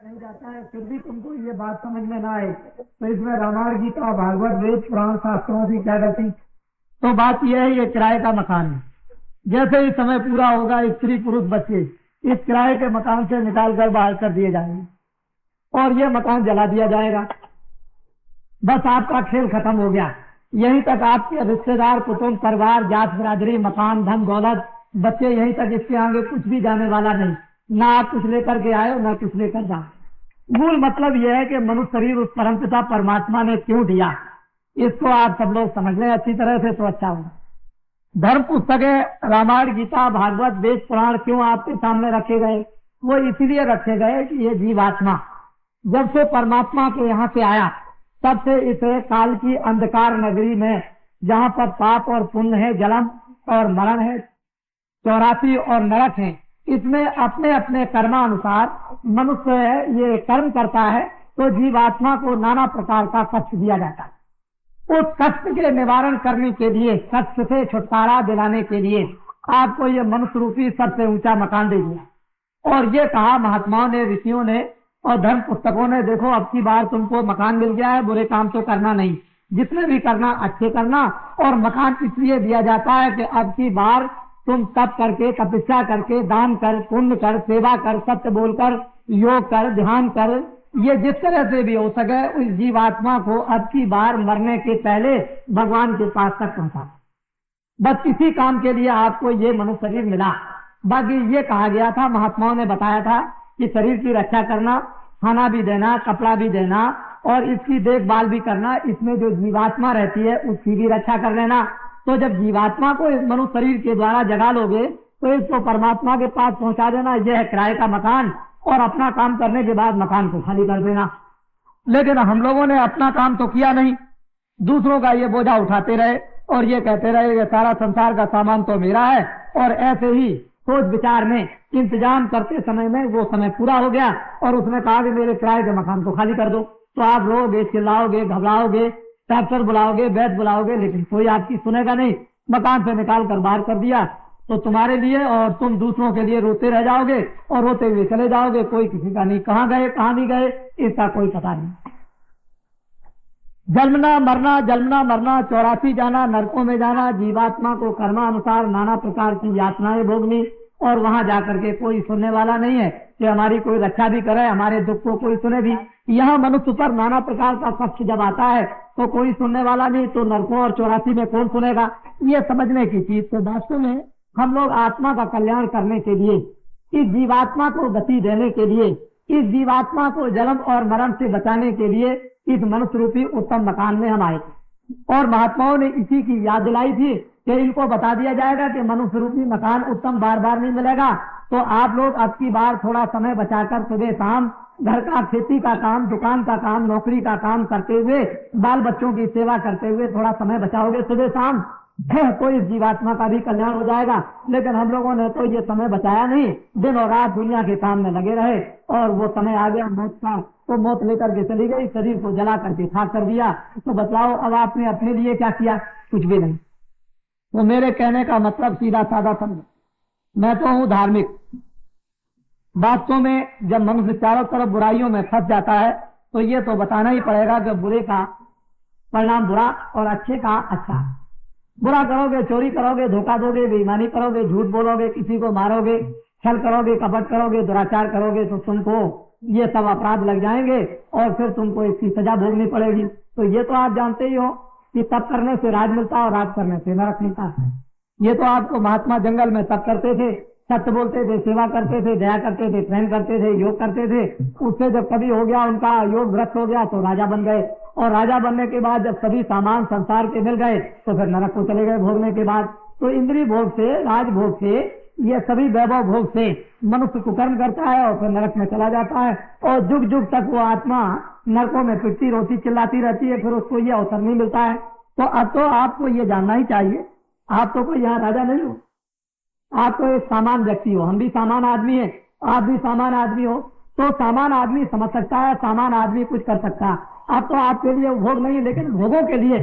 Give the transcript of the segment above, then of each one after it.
नहीं जाता है, फिर भी तुमको ये बात समझ में ना आए तो इसमें रामायण गीता भागवत वेद पुराण शास्त्रों की क्या गलती। तो बात यह है, ये किराए का मकान है। जैसे ही समय पूरा होगा स्त्री पुरुष बच्चे इस किराए के मकान से निकाल कर बाहर कर दिए जाएंगे और ये मकान जला दिया जाएगा। बस आपका खेल खत्म हो गया। यहीं तक आपके रिश्तेदार कुटुंब परिवार जात बिरादरी मकान धन दौलत बच्चे यहीं तक, इसके आगे कुछ भी जाने वाला नहीं। ना आप कुछ लेकर के आए ना कुछ लेकर जाओ। मूल मतलब यह है कि मनुष्य शरीर उस परमपिता परमात्मा ने क्यों दिया, इसको आप सब लोग समझ लें अच्छी तरह से तो अच्छा होगा। धर्म पुस्तकें रामायण गीता भागवत वेद पुराण क्यों आपके सामने रखे गए? वो इसलिए रखे गए कि ये जीवात्मा जब से परमात्मा के यहाँ से आया तब से इस काल की अंधकार नगरी में, जहाँ पर पाप और पुण्य है, जन्म और मरण है, 84 और नरक है, इसमें अपने अपने कर्मानुसार मनुष्य ये कर्म करता है तो जीवात्मा को नाना प्रकार का कष्ट दिया जाता है। उस कष्ट के निवारण करने के लिए, कष्ट से छुटकारा दिलाने के लिए आपको ये मनुष्य रूपी सबसे ऊंचा मकान दे दिया। और ये कहा महात्माओं ने, ऋषियों ने और धर्म पुस्तकों ने, देखो अब की बार तुमको मकान मिल गया है, बुरे काम तो करना नहीं, जितने भी करना अच्छे करना। और मकान इसलिए दिया जाता है कि अब की बार तुम तप करके, तपस्या करके, दान कर, पुण्य कर, सेवा कर, सत्य बोलकर, योग कर, ध्यान कर, ये जिस तरह से भी हो सके उस जीवात्मा को अब की बार मरने के पहले भगवान के पास तक पहुंचा। बस इसी काम के लिए आपको ये मनुष्य शरीर मिला। बाकी ये कहा गया था, महात्माओं ने बताया था कि शरीर की रक्षा करना, खाना भी देना, कपड़ा भी देना और इसकी देखभाल भी करना, इसमें जो जीवात्मा रहती है उसकी भी रक्षा कर लेना। तो जब जीवात्मा को इस मनुष्य शरीर के द्वारा जगा लोगे तो इसको परमात्मा के पास पहुंचा देना, यह है किराए का मकान। और अपना काम करने के बाद मकान को खाली कर देना। लेकिन हम लोगों ने अपना काम तो किया नहीं, दूसरों का ये बोझा उठाते रहे और ये कहते रहे कि सारा संसार का सामान तो मेरा है। और ऐसे ही सोच विचार में इंतजाम करते समय में वो समय पूरा हो गया और उसने कहा कि मेरे किराए के मकान को खाली कर दो। तो आप रोगे, चिल्लाओगे, घबराओगे, डॉक्टर बुलाओगे, वैद्य बुलाओगे, लेकिन कोई आपकी सुनेगा नहीं। मकान से निकाल कर बाहर कर दिया तो तुम्हारे लिए और तुम दूसरों के लिए रोते रह जाओगे और रोते हुए चले जाओगे। कोई किसी का नहीं, कहाँ गए कहाँ नहीं गए इसका कोई पता नहीं। जन्मना मरना, 84 जाना, नरकों में जाना, जीवात्मा को कर्मानुसार नाना प्रकार की यातनाएं भोगनी और वहां जाकर के कोई सुनने वाला नहीं है कि हमारी कोई रक्षा भी करे, हमारे दुख को कोई सुने भी। यहाँ मनुष्य पर नाना प्रकार का कष्ट जब आता है तो कोई सुनने वाला नहीं, तो नरकों और 84 में कौन सुनेगा? ये समझने की चीज। तो वास्तव में हम लोग आत्मा का कल्याण करने के लिए, इस जीवात्मा को गति देने के लिए, इस जीवात्मा को जन्म और मरण से बचाने के लिए इस मनुष्य रूपी उत्तम मकान में हम आए। और महात्माओं ने इसी की याद दिलाई थी कि इनको बता दिया जाएगा कि मनुष्य रूपी मकान उत्तम बार बार नहीं मिलेगा। तो आप लोग अब की बार थोड़ा समय बचाकर सुबह शाम घर का, खेती का काम, दुकान का काम, नौकरी का काम करते हुए, बाल बच्चों की सेवा करते हुए थोड़ा समय बचाओगे सुबह शाम तो इस जीवात्मा का भी कल्याण हो जाएगा। लेकिन हम लोगों ने तो ये समय बचाया नहीं, दिन और रात दुनिया के काम में लगे रहे और वो समय आ गया मौत का, तो मौत लेकर के चली गई, शरीर को जला करके खाक कर दिया। तो बताओ अब आपने अपने लिए क्या किया? कुछ भी नहीं। तो मेरे कहने का मतलब सीधा साधा समझो, मैं तो हूँ धार्मिक। वास्तव में जब मनुष्य चारों तरफ बुराइयों में फंस जाता है तो ये तो बताना ही पड़ेगा कि बुरे का परिणाम बुरा और अच्छे का अच्छा। बुरा करोगे, चोरी करोगे, धोखा दोगे, बेईमानी करोगे, झूठ बोलोगे, किसी को मारोगे, छल करोगे, कपट करोगे, दुराचार करोगे तो तुमको ये सब अपराध लग जाएंगे और फिर तुमको इसकी सजा भोगनी पड़ेगी। तो ये तो आप जानते ही हो कि तप करने से राज मिलता है और राज करने से नरक मिलता है। ये तो आपको महात्मा जंगल में तप करते थे, सत्य बोलते थे, सेवा करते थे, दया करते थे, प्रेम करते थे, योग करते थे। उससे जब कभी हो गया उनका योग भ्रष्ट हो गया तो राजा बन गए और राजा बनने के बाद जब सभी सामान संसार के मिल गए तो फिर नरक को चले गए भोगने के बाद। तो इंद्रिय भोग से, राज भोग से, ये सभी वैभव भोग से मनुष्य कुकर्म करता है और फिर नरक में चला जाता है और जुग जुग तक वो आत्मा नरकों में पिटती रोती चिल्लाती रहती है, फिर उसको ये अवसर नहीं मिलता है। तो अब तो आपको ये जानना ही चाहिए, आप तो कोई यहाँ राजा नहीं हो, आप तो एक सामान्य व्यक्ति हो, हम भी सामान्य आदमी है, आप भी सामान्य आदमी हो। तो सामान्य आदमी समझ सकता है, सामान्य आदमी कुछ कर सकता है। अब तो आपके लिए भोग नहीं, लेकिन भोगों के लिए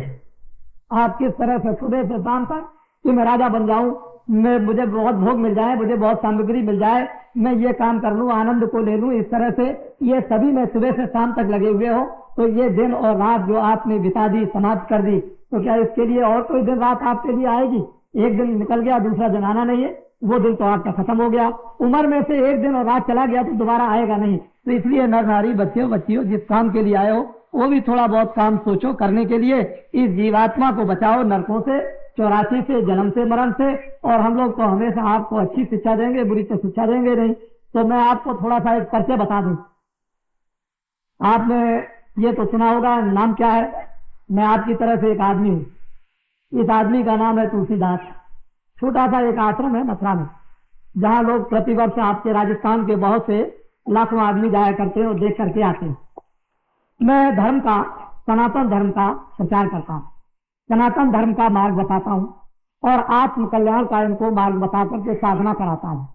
आप किस तरह से सुबह से शाम तक कि मैं राजा बन जाऊं, मुझे बहुत भोग मिल जाए, मुझे बहुत सामग्री मिल जाए, मैं ये काम कर लूँ, आनंद को ले लूँ, इस तरह से ये सभी में सुबह से शाम तक लगे हुए हो, तो ये दिन और रात जो आपने बिता दी, समाप्त कर दी, तो क्या इसके लिए और कोई दिन रात आपके लिए आएगी? एक दिन निकल गया, दूसरा दिन आना नहीं है, वो दिन तो आपका खत्म हो गया। उम्र में से एक दिन और रात चला गया तो दोबारा आएगा नहीं। तो इसलिए नर नारी, बच्चियों बच्चियों, जिस काम के लिए आए हो वो भी थोड़ा बहुत काम सोचो करने के लिए। इस जीवात्मा को बचाओ नरकों से, 84 से, जन्म से, मरण से। और हम लोग तो हमेशा आपको अच्छी शिक्षा देंगे, बुरी तो शिक्षा देंगे नहीं। तो मैं आपको थोड़ा सा एक परिचय बता दूं। आपने ये तो सुना होगा, नाम क्या है? मैं आपकी तरह से एक आदमी हूँ। इस आदमी का नाम है तुलसीदास। छोटा सा एक आश्रम है मथुरा में, जहाँ लोग प्रतिवर्ष आपके राजस्थान के बहुत से लाखों आदमी जाया करते हैं और देख करके आते हैं। मैं धर्म का, सनातन धर्म का प्रचार करता हूँ, सनातन धर्म का मार्ग बताता हूँ और आत्म कल्याण का इनको मार्ग बता करके साधना कराता हूँ।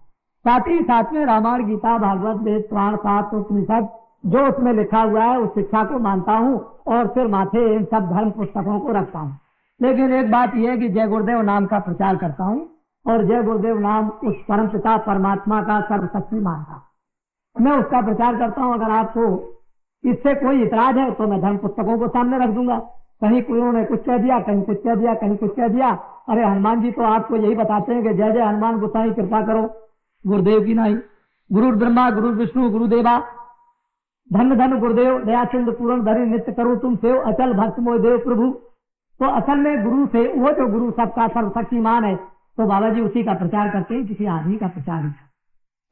साथ ही साथ में रामायण, गीता, भागवत, वेद, पुराण, शास्त्र, उपनिषद जो उसमें लिखा हुआ है उस शिक्षा को मानता हूँ और फिर माथे इन सब धर्म पुस्तकों को रखता हूँ। लेकिन एक बात यह है कि जय गुरुदेव नाम का प्रचार करता हूँ और जय गुरुदेव नाम उस परम पिता परमात्मा का सर्वशक्ति मानता, मैं उसका प्रचार करता हूँ। अगर आपको इससे कोई इतराज है तो मैं धर्म पुस्तकों को सामने रख दूंगा। कहीं उन्होंने कुछ कह दिया, कहीं कुछ कह दिया, कहीं कुछ कह दिया। अरे हनुमान जी तो आपको यही बताते हैं कि जय जय हनुमान गोसाई कृपा करो, गुरुदेव की नहीं। गुरु ब्रह्मा गुरु विष्णु गुरुदेवा, धन धन गुरुदेव, दया सिंधु पूर्ण धरि नित्य करो तुम सेव, अचल भक्त मोह देव प्रभु। तो असल में गुरु से, वो जो गुरु सबका सर्वशक्तिमान है, तो बाबा जी उसी का प्रचार करते हैं, किसी आदमी का प्रचार नहीं,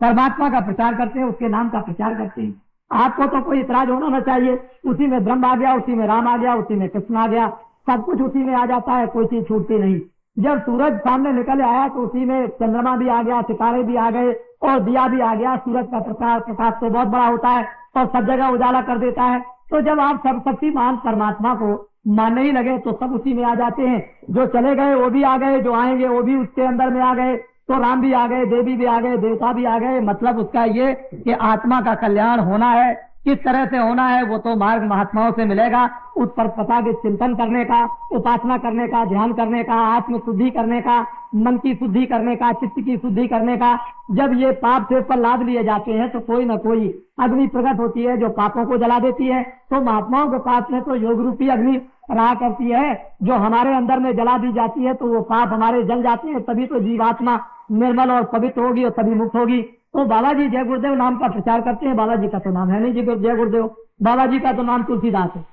परमात्मा का प्रचार करते हैं, उसके नाम का प्रचार करते हैं। आपको तो कोई इतराज होना न चाहिए। उसी में ब्रह्म आ गया, उसी में राम आ गया, उसी में कृष्ण आ गया, सब कुछ उसी में आ जाता है, कोई चीज छूटती नहीं। जब सूरज सामने निकल आया तो उसी में चंद्रमा भी आ गया, सितारे भी आ गए और दिया भी आ गया। सूरज का प्रकाश तो बहुत बड़ा होता है और सब जगह उजाला कर देता है। तो जब आप सर्वशक्तिमान परमात्मा को मानने ही लगे तो सब उसी में आ जाते हैं। जो चले गए वो भी आ गए, जो आएंगे वो भी उसके अंदर में आ गए। तो राम भी आ गए, देवी भी आ गए, देवता भी आ गए। मतलब उसका ये कि आत्मा का कल्याण होना है, किस तरह से होना है वो तो मार्ग महात्माओं से मिलेगा। उस पर पता के चिंतन करने का, उपासना करने का, ध्यान करने का, आत्म शुद्धि करने का, मन की शुद्धि करने का, चित्त की शुद्धि करने का। जब ये पाप से पर लाभ लिए जाते हैं तो कोई न कोई अग्नि प्रकट होती है जो पापों को जला देती है। तो महात्माओं के पास में तो योग रूपी अग्नि रहा करती है जो हमारे अंदर में जला दी जाती है, तो वो पाप हमारे जल जाते हैं। तभी तो जीवात्मा निर्मल और पवित्र होगी और तभी मुक्त होगी। तो बाबा जी जय गुरुदेव नाम का प्रचार करते हैं। बाबा जी का तो नाम है नहीं जी जय गुरुदेव, बाबा जी का तो नाम तुलसीदास है।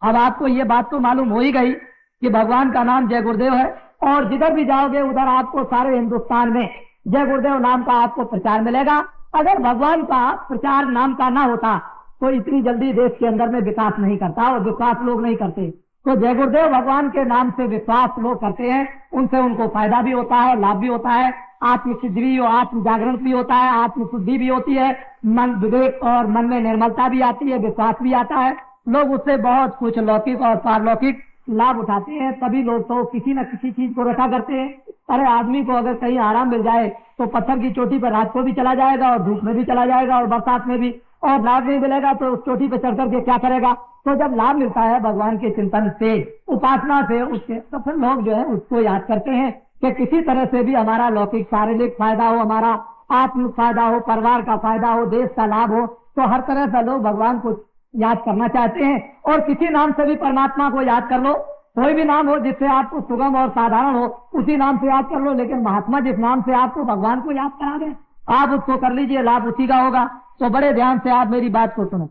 अब आपको ये बात तो मालूम हो ही गई कि भगवान का नाम जय गुरुदेव है और जिधर भी जाओगे उधर आपको सारे हिंदुस्तान में जय गुरुदेव नाम का आपको प्रचार मिलेगा। अगर भगवान का प्रचार नाम का ना होता तो इतनी जल्दी देश के अंदर में विकास नहीं करता और विकास लोग नहीं करते। तो जय गुरुदेव भगवान के नाम से विश्वास लोग करते हैं, उनसे उनको फायदा भी होता है, लाभ भी होता है, आत्म सिद्धि भी और आत्म जागरण भी होता है, आत्म शुद्धि भी होती है, मन विवेक और मन में निर्मलता भी आती है, विश्वास भी आता है। लोग उससे बहुत कुछ लौकिक और पारलौकिक लाभ उठाते हैं। तभी लोग तो किसी न किसी चीज को रखा करते हैं। अरे आदमी को अगर कहीं आराम मिल जाए तो पत्थर की चोटी पर रात को भी चला जाएगा और धूप में भी चला जाएगा और बरसात में भी, और लाभ नहीं मिलेगा तो उस चोटी पर चढ़ करके क्या करेगा। तो जब लाभ मिलता है भगवान के चिंतन से, उपासना से, उसके तो फिर लोग जो है उसको याद करते हैं कि किसी तरह से भी हमारा लौकिक शारीरिक फायदा हो, हमारा आत्म फायदा हो, परिवार का फायदा हो, देश का लाभ हो। तो हर तरह से लोग भगवान को याद करना चाहते हैं। और किसी नाम से भी परमात्मा को याद कर लो, कोई भी नाम हो जिससे आपको सुगम और साधारण हो उसी नाम से याद कर लो। लेकिन महात्मा जिस नाम से आपको भगवान को याद करा दे आप उसको कर लीजिए, लाभ उसी का होगा। तो बड़े ध्यान से आप मेरी बात को सुनो।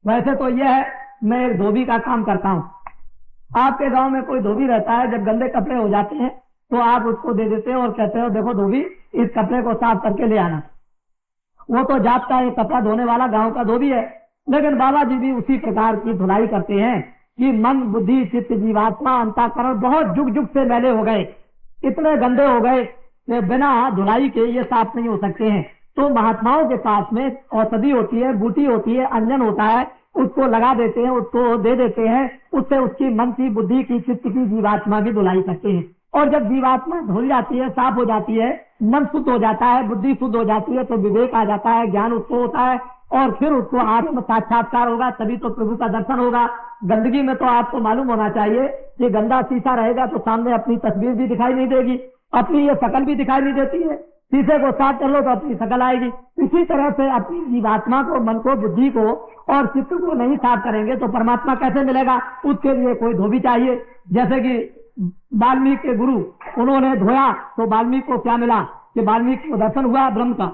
वैसे तो यह है, मैं एक धोबी का काम करता हूँ। आपके गांव में कोई धोबी रहता है, जब गंदे कपड़े हो जाते हैं तो आप उसको दे देते हो और कहते हो देखो धोबी इस कपड़े को साफ करके ले आना। वो तो जाता है कपड़ा धोने वाला गांव का धोबी है। लेकिन बाबा जी भी उसी प्रकार की धुलाई करते हैं कि मन बुद्धि चित्त जीवात्मा अंतःकरण बहुत जुग जुग से मैले हो गए, इतने गंदे हो गए कि बिना धुलाई के ये साफ नहीं हो सकते हैं। तो महात्माओं के पास में औषधि होती है, बूटी होती है, अंजन होता है, उसको लगा देते हैं, उसको दे देते हैं। उससे उसकी मन की बुद्धि की चित्त की जीवात्मा की धुलाई करते हैं। और जब जीवात्मा धुल जाती है, साफ हो जाती है, मन शुद्ध हो जाता है, बुद्धि शुद्ध हो जाती है, तो विवेक आ जाता है, ज्ञान उसको होता है और फिर उसको आत्म साक्षात्कार होगा, तभी तो प्रभु का दर्शन होगा। गंदगी में तो आपको मालूम होना चाहिए कि गंदा शीशा रहेगा तो सामने अपनी तस्वीर भी दिखाई नहीं देगी। अपनी ये शकल भी दिखाई नहीं देती है। शीशे को साफ कर लो तो अपनी शकल आएगी। इसी तरह से अपनी जीवात्मा को, मन को, बुद्धि को और चित्त को नहीं साफ करेंगे तो परमात्मा कैसे मिलेगा? उसके लिए कोई धोबी चाहिए। जैसे कि वाल्मीकि के गुरु, उन्होंने धोया तो वाल्मीकि को क्या मिला कि वाल्मीकि को दर्शन हुआ ब्रह्म का,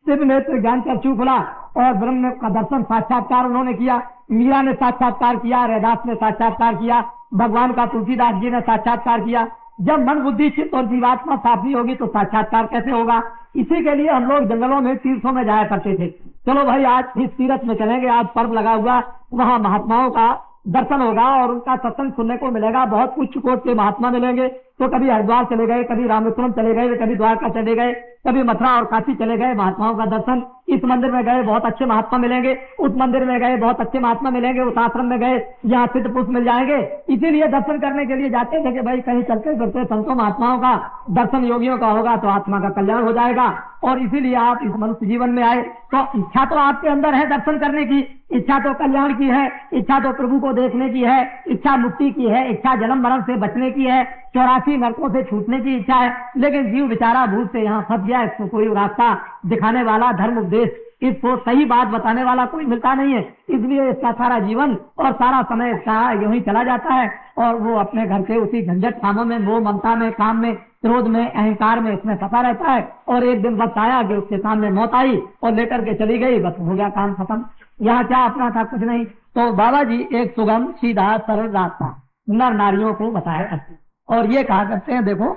दिव्य नेत्र ज्ञान चक्षु खुला और ब्रह्म का दर्शन साक्षात्कार उन्होंने किया। मीरा ने साक्षात्कार किया, रैदास ने साक्षात्कार किया, भगवान का तुलसीदास जी ने साक्षात्कार किया। जब मन, बुद्धि, चित्त और जीवात्मा साफ नहीं होगी तो साक्षात्कार कैसे होगा? इसी के लिए हम लोग जंगलों में, तीर्थों में जाया करते थे। चलो भाई आज इस तीर्थ में चलेंगे, आज पर्व लगा हुआ, वहाँ महात्माओं का दर्शन होगा और उनका सत्संग सुनने को मिलेगा। बहुत उच्च कोट के महात्मा मिलेंगे। तो कभी हरिद्वार चले गए, कभी रामेश्वरम चले गए, कभी द्वारका चले गए, कभी मथुरा और काशी चले गए, महात्माओं का दर्शन। इस मंदिर में गए, बहुत अच्छे महात्मा मिलेंगे। उस मंदिर में गए, बहुत अच्छे महात्मा मिलेंगे। उस आश्रम में गए, यहाँ सिद्ध पुरुष मिल जाएंगे। इसीलिए दर्शन करने के लिए जाते थे कि भाई कहीं चलते फिरते संतों महात्माओं का दर्शन, योगियों का होगा तो आत्मा का कल्याण हो जाएगा। और इसीलिए आप इस मनुष्य जीवन में आए। तो इच्छा तो आपके अंदर है दर्शन करने की, इच्छा तो कल्याण की है, इच्छा तो प्रभु को देखने की है, इच्छा मुक्ति की है, इच्छा जन्म मरण से बचने की है, 84 नरकों से छूटने की इच्छा है। लेकिन जीव बेचारा भूल से यहाँ फंस गया। इसको कोई रास्ता दिखाने वाला, धर्म उपदेश, इसको सही बात बताने वाला कोई मिलता नहीं है। इसलिए इसका सारा जीवन और सारा समय इसका यूं ही चला जाता है और वो अपने घर के उसी झंझट कामों में, मोह ममता में, काम में, क्रोध में, अहंकार में इसमें फंसा रहता है। और एक दिन वक्त आया कि उसके सामने मौत आई और लेकर के चली गई, बस हो गया काम खत्म। यहाँ क्या अपना था? कुछ नहीं। तो बाबा जी एक सुगम, सीधा, सरल रास्ता नर नारियों को बताया करते और ये कहा करते हैं, देखो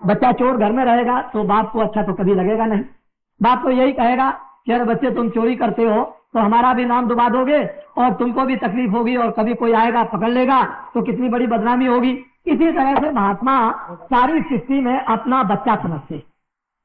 बच्चा चोर घर में रहेगा तो बाप को अच्छा तो कभी लगेगा नहीं। बाप तो यही कहेगा कि अरे बच्चे तुम चोरी करते हो तो हमारा भी नाम डुबा दोगे और तुमको भी तकलीफ होगी और कभी कोई आएगा पकड़ लेगा तो कितनी बड़ी बदनामी होगी। इसी तरह से महात्मा सारी सृष्टि में अपना बच्चा समझते,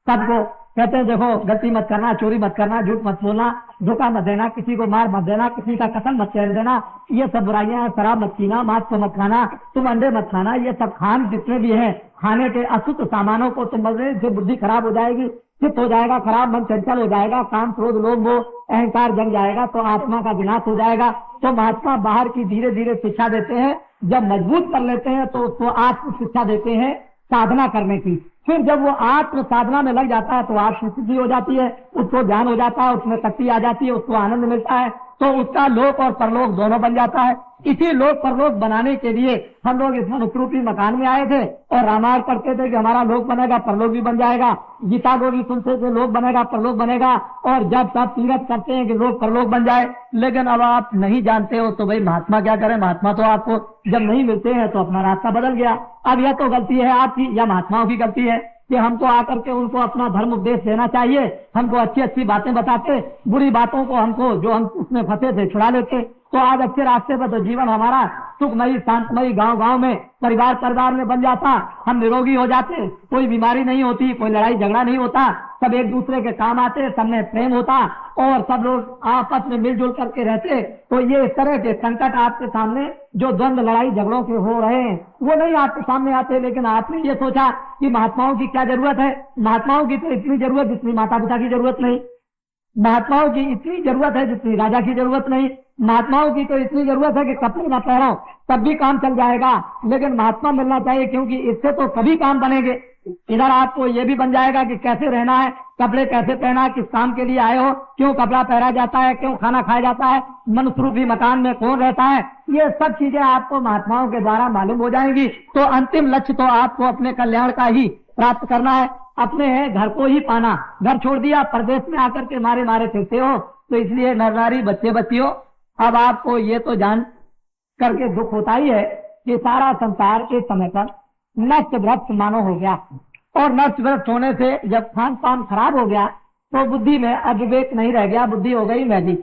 सबको कहते हैं देखो गलती मत करना, चोरी मत करना, झूठ मत बोलना, धोखा मत देना, किसी को मार मत देना, किसी का कत्ल मत कर देना, ये सब बुराइयां हैं। शराब मत पीना, मांस को मत खाना, तुम अंडे मत खाना, ये सब खान जितने भी हैं खाने के अशुद्ध सामानों को तुम बदले, जो बुद्धि खराब हो जाएगी, चित्त हो जाएगा खराब, मन चंचल हो जाएगा, काम, क्रोध, लोभ, मोह, अहंकार जग जाएगा तो आत्मा का विनाश हो जाएगा। तो महात्मा बाहर की धीरे धीरे शिक्षा देते हैं। जब मजबूत कर लेते हैं तो उसको आत्म शिक्षा देते हैं साधना करने की। फिर जब वो आत्म साधना में लग जाता है तो आत्म सिद्धि हो जाती है, उसको ज्ञान हो जाता है, उसमें शक्ति आ जाती है, उसको आनंद मिलता है, तो उसका लोक और परलोक दोनों बन जाता है। इसी लोक परलोक बनाने के लिए हम लोग इस मनुष्य रूपी मकान में आए थे और रामायण पढ़ते थे कि हमारा लोक बनेगा, परलोक भी बन जाएगा। गीता को भी सुनते थे, लोक बनेगा, परलोक बनेगा। और जब सब तीरथ करते हैं कि लोक परलोक बन जाए, लेकिन अब आप नहीं जानते हो तो भाई महात्मा क्या करें? महात्मा तो आपको जब नहीं मिलते हैं तो अपना रास्ता बदल गया। अब यह तो गलती है आपकी या महात्माओं की गलती है कि हमको आकर के उनको अपना धर्म उपदेश देना चाहिए। हमको अच्छी अच्छी बातें बताते, बुरी बातों को हमको जो हम उसमें फंसे थे छुड़ा लेते तो आज अच्छे रास्ते पर तो जीवन हमारा सुखमयी, शांतमयी, गांव गांव में, परिवार परिवार में बन जाता, हम निरोगी हो जाते, कोई बीमारी नहीं होती, कोई लड़ाई झगड़ा नहीं होता, सब एक दूसरे के काम आते, सब में प्रेम होता और सब लोग आपस में मिलजुल करके रहते। तो ये इस तरह के संकट आपके सामने जो द्वंद्व, लड़ाई झगड़ों के हो रहे हैं वो नहीं आपके सामने आते। लेकिन आपने ये सोचा कि महात्माओं की क्या जरूरत है? महात्माओं की तो इतनी जरूरत जितनी माता पिता की जरूरत नहीं, महात्माओं की इतनी जरूरत है जितनी राजा की जरूरत नहीं, महात्माओं की तो इतनी जरूरत है कि कपड़े न पहनो तब भी काम चल जाएगा। लेकिन महात्मा मिलना चाहिए क्योंकि इससे तो कभी काम बनेंगे। इधर आपको ये भी बन जाएगा कि कैसे रहना है, कपड़े कैसे पहना, किस काम के लिए आए हो, क्यों कपड़ा पहना जाता है, क्यों खाना खाया जाता है, मनुष्य रूपी मकान में कौन रहता है, ये सब चीजें आपको महात्माओं के द्वारा मालूम हो जाएंगी। तो अंतिम लक्ष्य तो आपको अपने कल्याण का ही प्राप्त करना है, अपने घर को ही पाना। घर छोड़ दिया, परदेश में आकर के मारे मारे फिरते हो। तो इसलिए नर नारी, बच्चे बच्चियों, अब आपको ये तो जान करके दुख होता ही है कि सारा संसार एक समय पर नष्ट भ्रष्ट मानो हो गया और नष्ट भ्रष्ट होने से जब खान पान खराब हो गया तो बुद्धि में अविवेक नहीं रह गया, बुद्धि हो गई मैली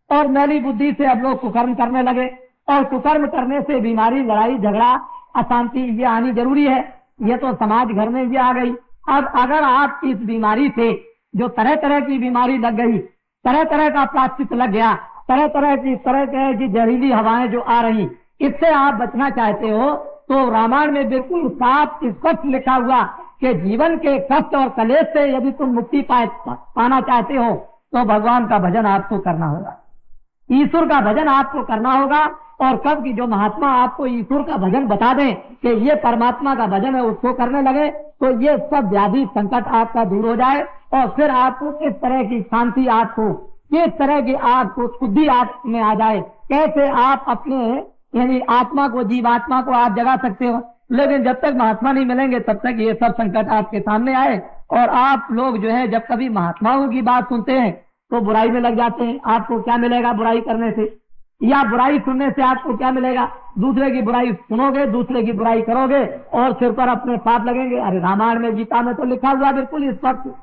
और मैली बुद्धि से अब लोग कुकर्म करने लगे और कुकर्म करने से बीमारी, लड़ाई झगड़ा, अशांति ये आनी जरूरी है। ये तो समाज घर में भी आ गई। अब अगर आप इस बीमारी से जो तरह तरह की बीमारी लग गई, तरह तरह का प्लास्टिक लग गया, तरह तरह की जहरीली हवाएं जो आ रही, इससे आप बचना चाहते हो तो रामायण में बिल्कुल साफ स्पष्ट लिखा हुआ कि जीवन के कष्ट और कलेश से यदि तुम मुक्ति पाना चाहते हो तो भगवान का भजन आपको करना होगा, ईश्वर का भजन आपको करना होगा और कब की जो महात्मा आपको ईश्वर का भजन बता दें कि ये परमात्मा का भजन है, उसको करने लगे तो ये सब व्याधि संकट आपका दूर हो जाए और फिर आपको किस तरह की शांति, आपको किस तरह की आपको शुद्धि आप में आ जाए, कैसे आप अपने यानी आत्मा को, जीवात्मा को आप जगा सकते हो। लेकिन जब तक महात्मा नहीं मिलेंगे तब तक ये सब संकट आपके सामने आए और आप लोग जो है जब कभी महात्माओं की बात सुनते हैं तो बुराई में लग जाते हैं। आपको क्या मिलेगा बुराई करने से, या बुराई सुनने से आपको क्या मिलेगा? दूसरे की बुराई सुनोगे, दूसरे की बुराई करोगे और सिर पर अपने पाप लगेंगे। अरे रामायण में, गीता में तो लिखा हुआ बिल्कुल इस वक्त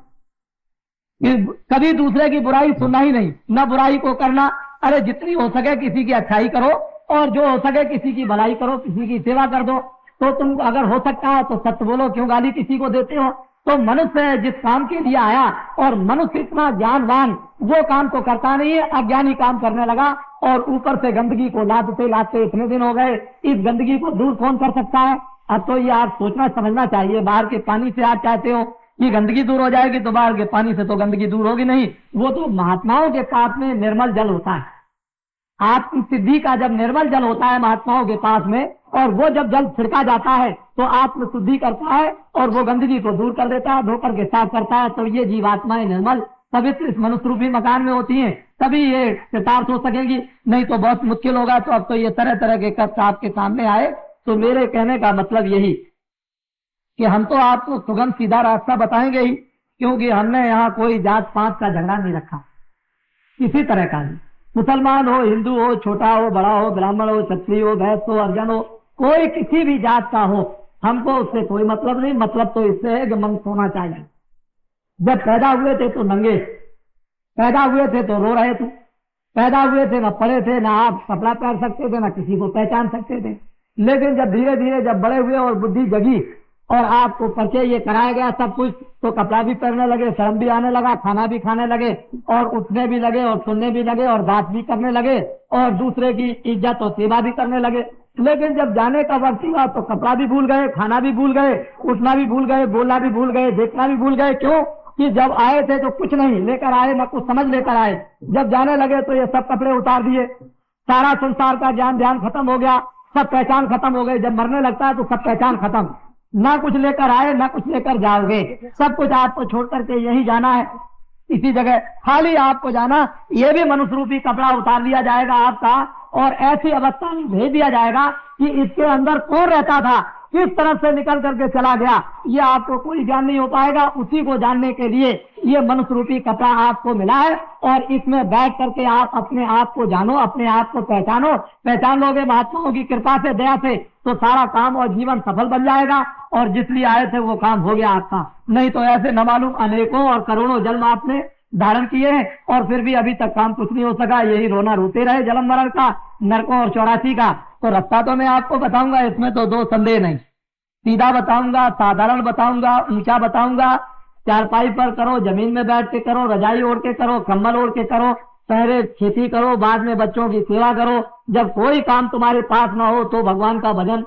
कभी दूसरे की बुराई सुनना ही नहीं, न बुराई को करना। अरे जितनी हो सके किसी की अच्छाई करो और जो हो सके किसी की भलाई करो, किसी की सेवा कर दो। तो तुम अगर हो सकता है तो सत्य बोलो, क्यों गाली किसी को देते हो? तो मनुष्य जिस काम के लिए आया और मनुष्य इतना ज्ञानवान वो काम तो करता नहीं है, अज्ञानी काम करने लगा और ऊपर से गंदगी को लादते लादते इतने दिन हो गए। इस गंदगी को दूर कौन कर सकता है? अब तो ये आप सोचना समझना चाहिए। बाहर के पानी से आप चाहते हो कि गंदगी दूर हो जाएगी, तो बाहर के पानी से तो गंदगी दूर होगी नहीं। वो तो महात्माओं के पास में निर्मल जल होता है। आपकी सिद्धि का जब निर्मल जल होता है महात्माओं के पास में, और वो जब जल छिड़का जाता है तो आत्म शुद्धि करता है और वो गंदगी को दूर कर देता है, धोकर के साफ करता है। तो ये जीवात्माएं निर्मल पवित्र इस मनुष्य रूपी मकान में होती हैं, तभी ये कृतार्थ हो सकेगी, नहीं तो बहुत मुश्किल होगा। तो अब तो ये तरह तरह के कष्ट आपके सामने आए। तो मेरे कहने का मतलब यही कि हम तो आपको सुगम सीधा रास्ता बताएंगे ही, क्योंकि हमने यहाँ कोई जात पात का झगड़ा नहीं रखा, किसी तरह का नहीं। मुसलमान हो, हिंदू हो, छोटा हो, बड़ा हो, ब्राह्मण हो, क्षत्रिय हो, वैश्य हो, अर्जन हो, कोई किसी भी जात का हो, हमको उससे कोई मतलब नहीं। मतलब तो इससे है कि मन सोना चाहिए। जब पैदा हुए थे तो नंगे, पैदा हुए थे तो रो रहे थे, पैदा हुए थे न पढ़े थे, ना आप कपड़ा पहन सकते थे, ना किसी को पहचान सकते थे। लेकिन जब धीरे धीरे जब बड़े हुए और बुद्धि जगी और आपको परिचय ये कराया गया सब कुछ, तो कपड़ा भी पहनने लगे, शर्म भी आने लगा, खाना भी खाने लगे और उठने भी लगे और सुनने भी लगे और बात भी करने लगे और दूसरे की इज्जत और सेवा भी करने लगे। लेकिन जब जाने का वक्त हुआ तो कपड़ा भी भूल गए, खाना भी भूल गए, उठना भी भूल गए, बोलना भी भूल गए, देखना भी भूल गए। क्यों? कि जब आए थे तो कुछ नहीं लेकर आए, न कुछ समझ लेकर आए। जब जाने लगे तो ये सब कपड़े उतार दिए, सारा संसार का ज्ञान ध्यान खत्म हो गया, सब पहचान खत्म हो गई। जब मरने लगता है तो सब पहचान खत्म, ना कुछ लेकर आए ना कुछ लेकर जाओगे, सब कुछ आपको छोड़ करके यही जाना है, इसी जगह खाली आपको जाना। ये भी मनुष्य रूपी कपड़ा उतार लिया जाएगा आपका और ऐसी अवस्था में भेज दिया जाएगा कि इसके अंदर कौन रहता था, किस तरफ से निकल करके चला गया, ये आपको कोई ज्ञान नहीं हो पाएगा। उसी को जानने के लिए ये मनुष्य रूपी कपड़ा आपको मिला है और इसमें बैठ करके आप अपने आप को जानो, अपने आप को पहचानो। पहचान लोगे महात्माओं की कृपा से, दया से, तो सारा काम और जीवन सफल बन जाएगा और जिस लिए आए थे वो काम हो गया आपका। नहीं तो ऐसे न मालूम अनेकों और करोड़ों जन्म आपने धारण किए हैं और फिर भी अभी तक काम कुछ नहीं हो सका। यही रोना रोते रहे जन्म मरण का, नरकों और 84 का। तो रास्ता तो मैं आपको बताऊंगा, इसमें तो दो संदेह नहीं। सीधा बताऊंगा, साधारण बताऊंगा, ऊंचा बताऊंगा। चारपाई पर करो, जमीन में बैठ के करो, रजाई ओढ़ के करो, कंबल ओढ़ के करो, पहले खेती करो, बाद में बच्चों की सेवा करो। जब कोई काम तुम्हारे पास ना हो तो भगवान का भजन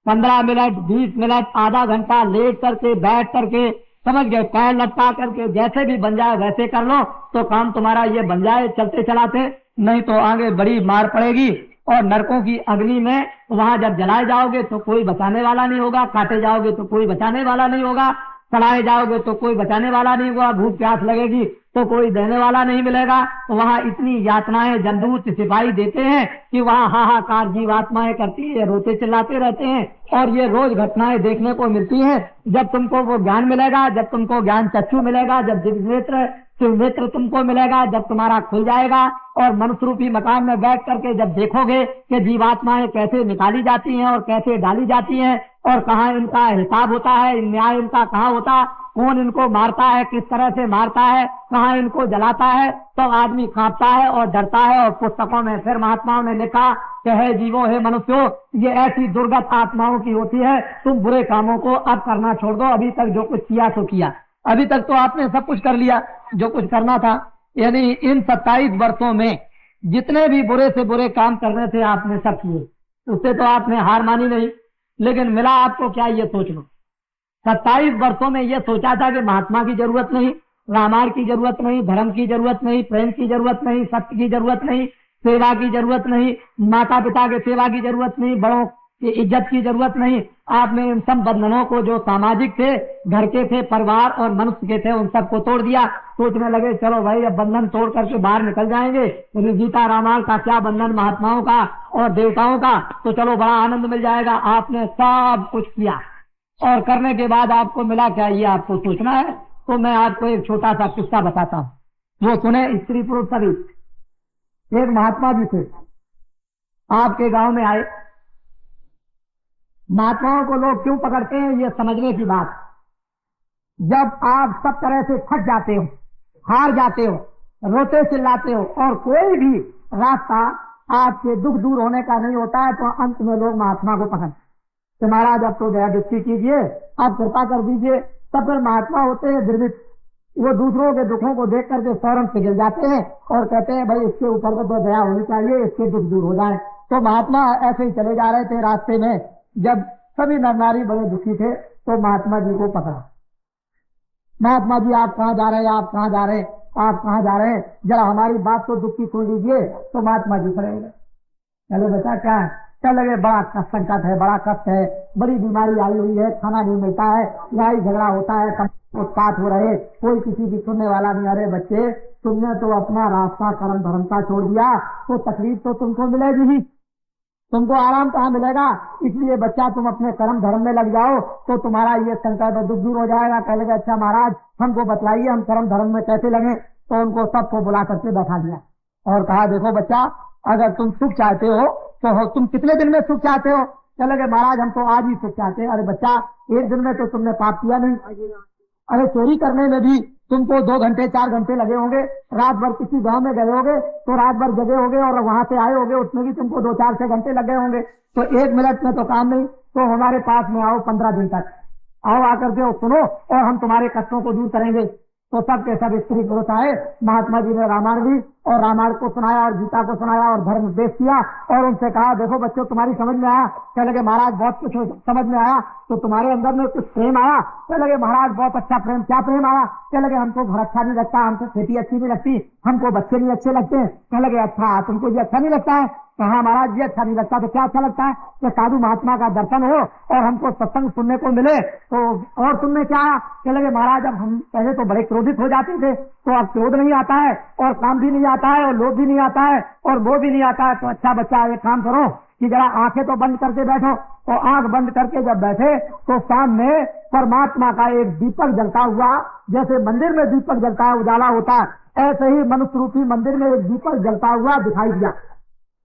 15 मिनट, 20 मिनट, आधा घंटा लेट करके, बैठ करके, समझ गए, पैर लटका करके, जैसे भी बन जाए वैसे कर लो तो काम तुम्हारा ये बन जाए चलते चलाते। नहीं तो आगे बड़ी मार पड़ेगी और नरकों की अग्नि में वहां जब जलाए जाओगे तो कोई बचाने वाला नहीं होगा, काटे जाओगे तो कोई बचाने वाला नहीं होगा, सड़ाए जाओगे तो कोई बचाने वाला नहीं होगा, भूख प्यास लगेगी तो कोई देने वाला नहीं मिलेगा। वहां इतनी यातनाएं जंदूत सिपाही देते हैं कि वहां हाहाकार जीवात्माएं करती है, रोते चिल्लाते रहते हैं और ये रोज घटनाएं देखने को मिलती हैं। जब तुमको वो ज्ञान मिलेगा, जब तुमको ज्ञान चक्षु मिलेगा, जब दिव्य नेत्र तुमको मिलेगा, जब तुम्हारा खुल जाएगा और मनुष्य रूपी मकान में बैठ करके जब देखोगे कि जीवात्माएं कैसे निकाली जाती हैं और कैसे डाली जाती हैं और कहाँ इनका हिसाब होता है, न्याय इनका कहाँ होता है, कौन इनको मारता है, किस तरह से मारता है, कहाँ इनको जलाता है, तो आदमी कांपता है और डरता है। और पुस्तकों में फिर महात्माओं ने लिखा कि हे जीवो, हे मनुष्यों, ये ऐसी दुर्गत आत्माओं की होती है, तुम बुरे कामों को अब करना छोड़ दो। अभी तक जो कुछ किया तो किया, अभी तक तो आपने सब कुछ कर लिया जो कुछ करना था। यानी इन 27 वर्षों में जितने भी बुरे से बुरे काम करने थे आपने सब किए, उससे तो आपने हार मानी नहीं। लेकिन मिला आपको क्या, ये सोच लो। 27 वर्षों में ये सोचा था कि महात्मा की जरूरत नहीं, रामायण की जरूरत नहीं, धर्म की जरूरत नहीं, प्रेम की जरूरत नहीं, सत्य की जरूरत नहीं, सेवा की जरूरत नहीं, माता पिता के सेवा की जरूरत नहीं, बड़ों की इज्जत की जरूरत नहीं। आपने इन सब बंधनों को जो सामाजिक थे, घर के थे, परिवार और मनुष्य के थे, उन सबको तोड़ दिया। सोचने लगे चलो भाई अब बंधन तोड़ करके बाहर निकल जाएंगे। गीता रामायण का क्या बंधन महात्माओं का और देवताओं का, तो चलो बड़ा आनंद मिल जाएगा। आपने सब कुछ किया और करने के बाद आपको मिला क्या, ये आपको सोचना है। तो मैं आपको एक छोटा सा किस्सा बताता हूँ, वो सुने स्त्री पुरुष सभी। एक महात्मा जी थे, आपके गांव में आए। महात्माओं को लोग क्यों पकड़ते हैं, ये समझने की बात। जब आप सब तरह से थक जाते हो, हार जाते हो, रोते चिल्लाते हो और कोई भी रास्ता आपके दुख दूर होने का नहीं होता है, तो अंत में लोग महात्मा को पकड़ते तो महाराज अब तो दया दृष्टि कीजिए, अब कृपा कर दीजिए। तब फिर महात्मा होते हैं द्रवित, वो दूसरों के दुखों को देख करके फौरन पिघल जाते हैं और कहते हैं भाई इसके ऊपर तो दया होनी चाहिए, इसके दुख दूर हो जाए। तो महात्मा ऐसे ही चले जा रहे थे। रास्ते में जब सभी नर नारी बड़े दुखी थे तो महात्मा जी को पकड़ा। महात्मा जी आप कहाँ जा रहे हैं, आप कहाँ जा रहे हैं, आप कहाँ जा रहे हैं, जरा हमारी बात तो दुख की सुन लीजिए। तो महात्मा जी खड़े गए। चलो बेटा क्या है, क्या लगे, बड़ा संकट है, बड़ा कष्ट है, बड़ी बीमारी आई हुई है, खाना नहीं मिलता है, लड़ाई झगड़ा होता है, उत्पात हो रहे, कोई किसी की सुनने वाला नहीं। अरे बच्चे तुमने तो अपना रास्ता कर्म धर्म का छोड़ दिया तो तकलीफ तो तुमको मिलेगी ही, तुमको आराम कहाँ मिलेगा। इसलिए बच्चा तुम अपने कर्म धर्म में लग जाओ तो तुम्हारा ये संकट और दुख दूर हो जाएगा। कह लगे अच्छा महाराज हमको बतलाइए हम कर्म धर्म में कैसे लगे। तो उनको सबको बुला करके बैठा दिया और कहा देखो बच्चा, अगर तुम सुख चाहते हो तो तुम कितने दिन में सुख चाहते हो। कह लगे महाराज हम तो आज ही सुख चाहते हैं। अरे बच्चा एक दिन में तो तुमने पाप किया नहीं। अरे चोरी करने में भी तुमको 2 घंटे 4 घंटे लगे होंगे, रात भर किसी गांव में गए होगे तो रात भर जगे होगे और वहां से आए होगे, उसमें भी तुमको 2-4-6 घंटे लगे होंगे। तो 1 मिनट में तो काम नहीं। तो हमारे पास में आओ 15 दिन तक आओ, आकर के सुनो और हम तुम्हारे कष्टों को दूर करेंगे। तो सब के सब स्त्री पुरुष आए। महात्मा जी ने रामायण दी और रामायण को सुनाया और गीता को सुनाया और धर्म उपदेश किया और उनसे कहा देखो बच्चों तुम्हारी समझ में आया। कह लगे महाराज बहुत कुछ समझ में आया। तो तुम्हारे अंदर में कुछ प्रेम आया। कह लगे महाराज बहुत अच्छा प्रेम। क्या प्रेम आया। कह लगे हमको घर अच्छा नहीं लगता, हमको खेती अच्छी नहीं लगती, हमको बच्चे नहीं अच्छे लगते हैं। कह लगे अच्छा तुमको ये अच्छा नहीं लगता है। कहा महाराज ये अच्छा नहीं लगता तो क्या अच्छा लगता है कि साधु महात्मा का दर्शन हो और हमको सत्संग सुनने को मिले। तो और तुमने क्या। कह लगे महाराज अब हम पहले तो बड़े क्रोधित हो जाते थे, तो अब क्रोध नहीं आता है और काम भी नहीं आता है और लोभ भी नहीं आता है और वो भी नहीं आता है। तो अच्छा बच्चा एक काम करो कि जरा आंखें तो बंद करके बैठो। तो आंख बंद करके जब बैठे तो सामने परमात्मा का एक दीपक जलता हुआ, जैसे मंदिर में दीपक जलता है उजाला होता है, ऐसे ही मनुष्य रूपी मंदिर में एक दीपक जलता हुआ दिखाई दिया।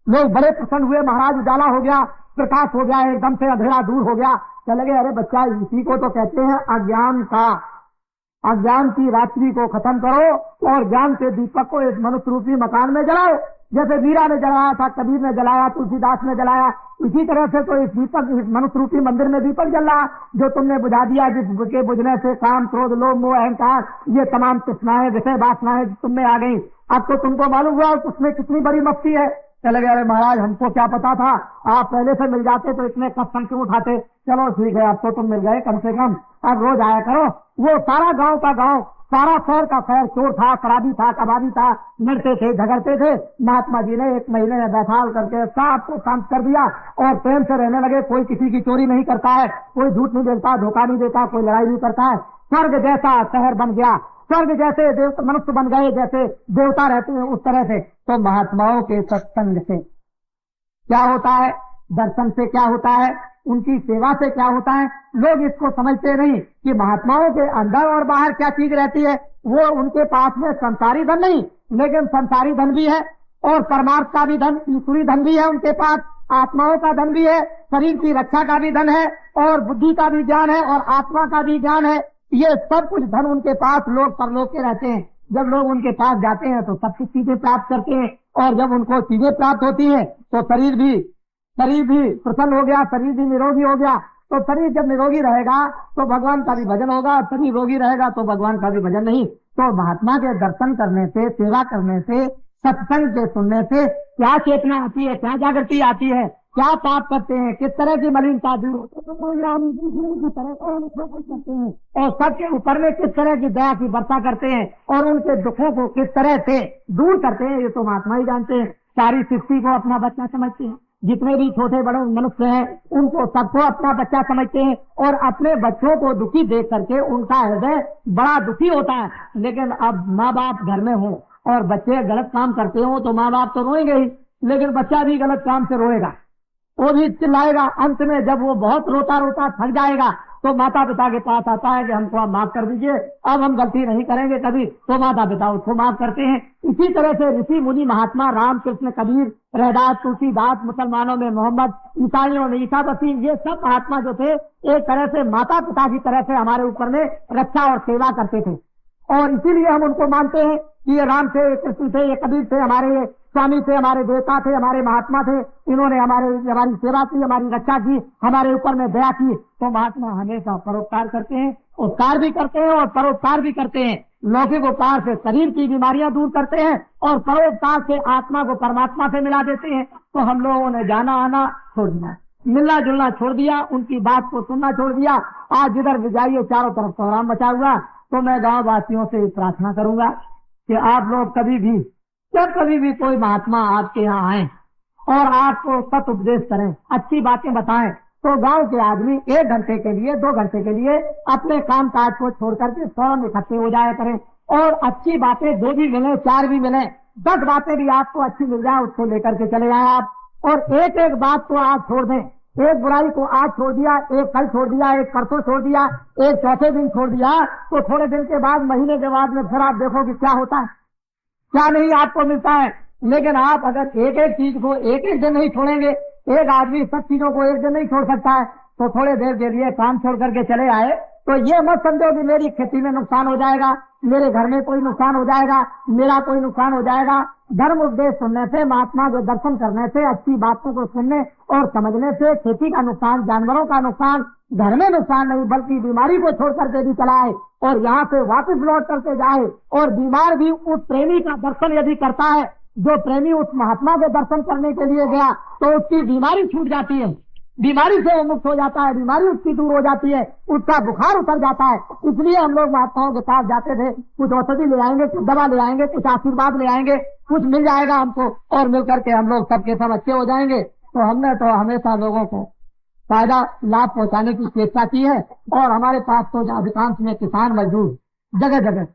लोग बड़े प्रसन्न हुए, महाराज उजाला हो गया, प्रकाश हो गया, एकदम से अंधेरा दूर हो गया। कह लगे अरे बच्चा इसी को तो कहते हैं अज्ञान का। अज्ञान की रात्रि को खत्म करो और ज्ञान के दीपक को इस मनुष्य रूपी मकान में जलाओ। जैसे मीरा ने जलाया था, कबीर ने जलाया, तुलसीदास ने जलाया, इसी तरह से तो इस दीपक इस मनुष्य रूपी मंदिर में दीपक जल रहा जो तुमने बुझा दिया, जिसके बुझने से काम क्रोध लोभ मोह अहंकार ये तमाम तृष्णाएं विषय वासनाएं तुम में आ गई। अब तो तुमको मालूम हुआ उसमें कितनी बड़ी मस्ती है। चले गए अरे महाराज हमको क्या पता था, आप पहले से मिल जाते तो इतने कष्ट क्यों उठाते। चलो ठीक है अब तो तुम मिल गए, कम से कम अब रोज आया करो। वो सारा गांव का गांव, सारा शहर का शहर चोर था, शराबी था, कबाबी था, लड़ते थे, झगड़ते थे। महात्मा जी ने 1 महीने में बैठाल करके सबको शांत कर दिया और प्रेम से रहने लगे। कोई किसी की चोरी नहीं करता है, कोई झूठ नहीं बोलता, धोखा नहीं देता, कोई लड़ाई नहीं करता है। स्वर्ग जैसा शहर बन गया, स्वर्ग जैसे देवता मनुष्य बन गए, जैसे देवता रहते हैं उस तरह से। तो महात्माओं के सत्संग से क्या होता है, दर्शन से क्या होता है, उनकी सेवा से क्या होता है। लोग इसको समझते नहीं कि महात्माओं के अंदर और बाहर क्या चीज रहती है। वो उनके पास में संसारी धन नहीं, लेकिन संसारी धन भी है और परमार्थ का भी धन, ईश्वरी धन भी है उनके पास, आत्माओं का धन भी है, शरीर की रक्षा का भी धन है और बुद्धि का भी ज्ञान है और आत्मा का भी ज्ञान है। ये सब कुछ धन उनके पास लोग परलोक के रहते हैं। जब लोग उनके पास जाते हैं तो सब कुछ चीजें प्राप्त करते हैं और जब उनको चीजें प्राप्त होती हैं तो शरीर भी प्रसन्न हो गया, शरीर भी निरोगी हो गया। तो शरीर जब निरोगी रहेगा तो भगवान का भी भजन होगा, शरीर रोगी रहेगा तो भगवान का भी भजन नहीं। तो महात्मा के दर्शन करने से, सेवा करने से, सत्संग के सुनने से क्या चेतना आती है, क्या जागृति आती है, क्या पाप करते हैं, किस तरह की मलिनता दूर करते हैं और सबके ऊपर में किस तरह की दया की वर्षा करते हैं और उनके दुखों को किस तरह से दूर करते हैं, ये तो महात्मा ही जानते हैं। सारी सृष्टि को अपना बच्चा समझते हैं। जितने भी छोटे बड़े मनुष्य हैं उनको सबको अपना बच्चा समझते हैं और अपने बच्चों को दुखी देख करके उनका हृदय बड़ा दुखी होता है। लेकिन अब माँ बाप घर में हो और बच्चे गलत काम करते हो तो माँ बाप तो रोएंगे ही, लेकिन बच्चा भी गलत काम से रोएगा, वो भी चिल्लाएगा। अंत में जब वो बहुत रोता रोता थक जाएगा तो माता पिता के पास आता है कि हमको आप माफ कर दीजिए, अब हम गलती नहीं करेंगे कभी, तो माता पिता उसको माफ करते हैं। इसी तरह से ऋषि मुनि महात्मा राम कृष्ण कबीर रैदास तुलसीदास, मुसलमानों में मोहम्मद, ईसाइयों में ईसा मसीह, ये सब महात्मा जो थे एक तरह से माता पिता की तरह से हमारे ऊपर में रक्षा और सेवा करते थे। और इसीलिए हम उनको मानते हैं कि ये राम थे, ये कृष्ण थे, ये कबीर थे, हमारे स्वामी थे, हमारे देवता थे, हमारे महात्मा थे। इन्होंने हमारी सेवा की, हमारी रक्षा की, हमारे ऊपर में दया की। तो महात्मा हमेशा परोपकार करते हैं, उपकार भी करते हैं और परोपकार भी करते हैं। लौकिक उपकार से शरीर की बीमारियां दूर करते हैं और परोपकार से आत्मा को परमात्मा से मिला देते हैं। तो हम लोगों ने जाना आना छोड़ दिया, मिलना जुलना छोड़ दिया, उनकी बात को सुनना छोड़ दिया। आज जिधर भी जाइए चारों तरफ कोहराम मचा हुआ। तो मैं गाँव वासियों से प्रार्थना करूंगा कि आप लोग कभी भी, जब कभी भी कोई महात्मा आपके यहाँ आए और आपको सत उपदेश करें, अच्छी बातें बताएं, तो गांव के आदमी 1 घंटे के लिए 2 घंटे के लिए अपने काम काज को छोड़ करके फौरन इकट्ठे हो जाया करें। और अच्छी बातें 2 भी मिले, 4 भी मिले, 10 बातें भी आपको अच्छी मिल जाए, उसको लेकर के चले जाए आप। और एक एक बात को आप छोड़ दें। एक बुराई को आज छोड़ दिया, एक कल छोड़ दिया, एक परसों छोड़ दिया, एक चौथे दिन छोड़ दिया, तो थोड़े दिन के बाद, महीने के बाद में फिर आप देखोगे क्या होता है, क्या नहीं आपको मिलता है। लेकिन आप अगर एक एक चीज को एक एक दिन नहीं छोड़ेंगे, एक आदमी सब चीजों को एक दिन नहीं छोड़ सकता है, तो थोड़े देर के लिए काम छोड़ करके चले आए तो ये मत समझो कि मेरी खेती में नुकसान हो जाएगा, मेरे घर में कोई नुकसान हो जाएगा, मेरा कोई नुकसान हो जाएगा। धर्म उपदेश सुनने से, महात्मा के दर्शन करने से, अच्छी बातों को सुनने और समझने से खेती का नुकसान, जानवरों का नुकसान, घर में नुकसान नहीं बल्कि बीमारी को छोड़ करके भी चलाए और यहाँ से वापस लौट करके जाए। और बीमार भी उस प्रेमी का दर्शन यदि करता है, जो प्रेमी उस महात्मा के दर्शन करने के लिए गया, तो उसकी बीमारी छूट जाती है, बीमारी से वो मुक्त हो जाता है, बीमारी उसकी दूर हो जाती है, उसका बुखार उतर जाता है। इसलिए हम लोग महात्माओं के पास जाते थे, कुछ औषधि ले आएंगे, कुछ दवा ले आएंगे, कुछ आशीर्वाद ले आएंगे, कुछ मिल जाएगा हमको और मिल करके हम लोग सबके सब अच्छे हो जाएंगे। तो हमने तो हमेशा लोगों को फायदा लाभ पहुंचाने की चेष्टा की है। और हमारे पास तो अधिकांश में किसान मजदूर, जगह जगह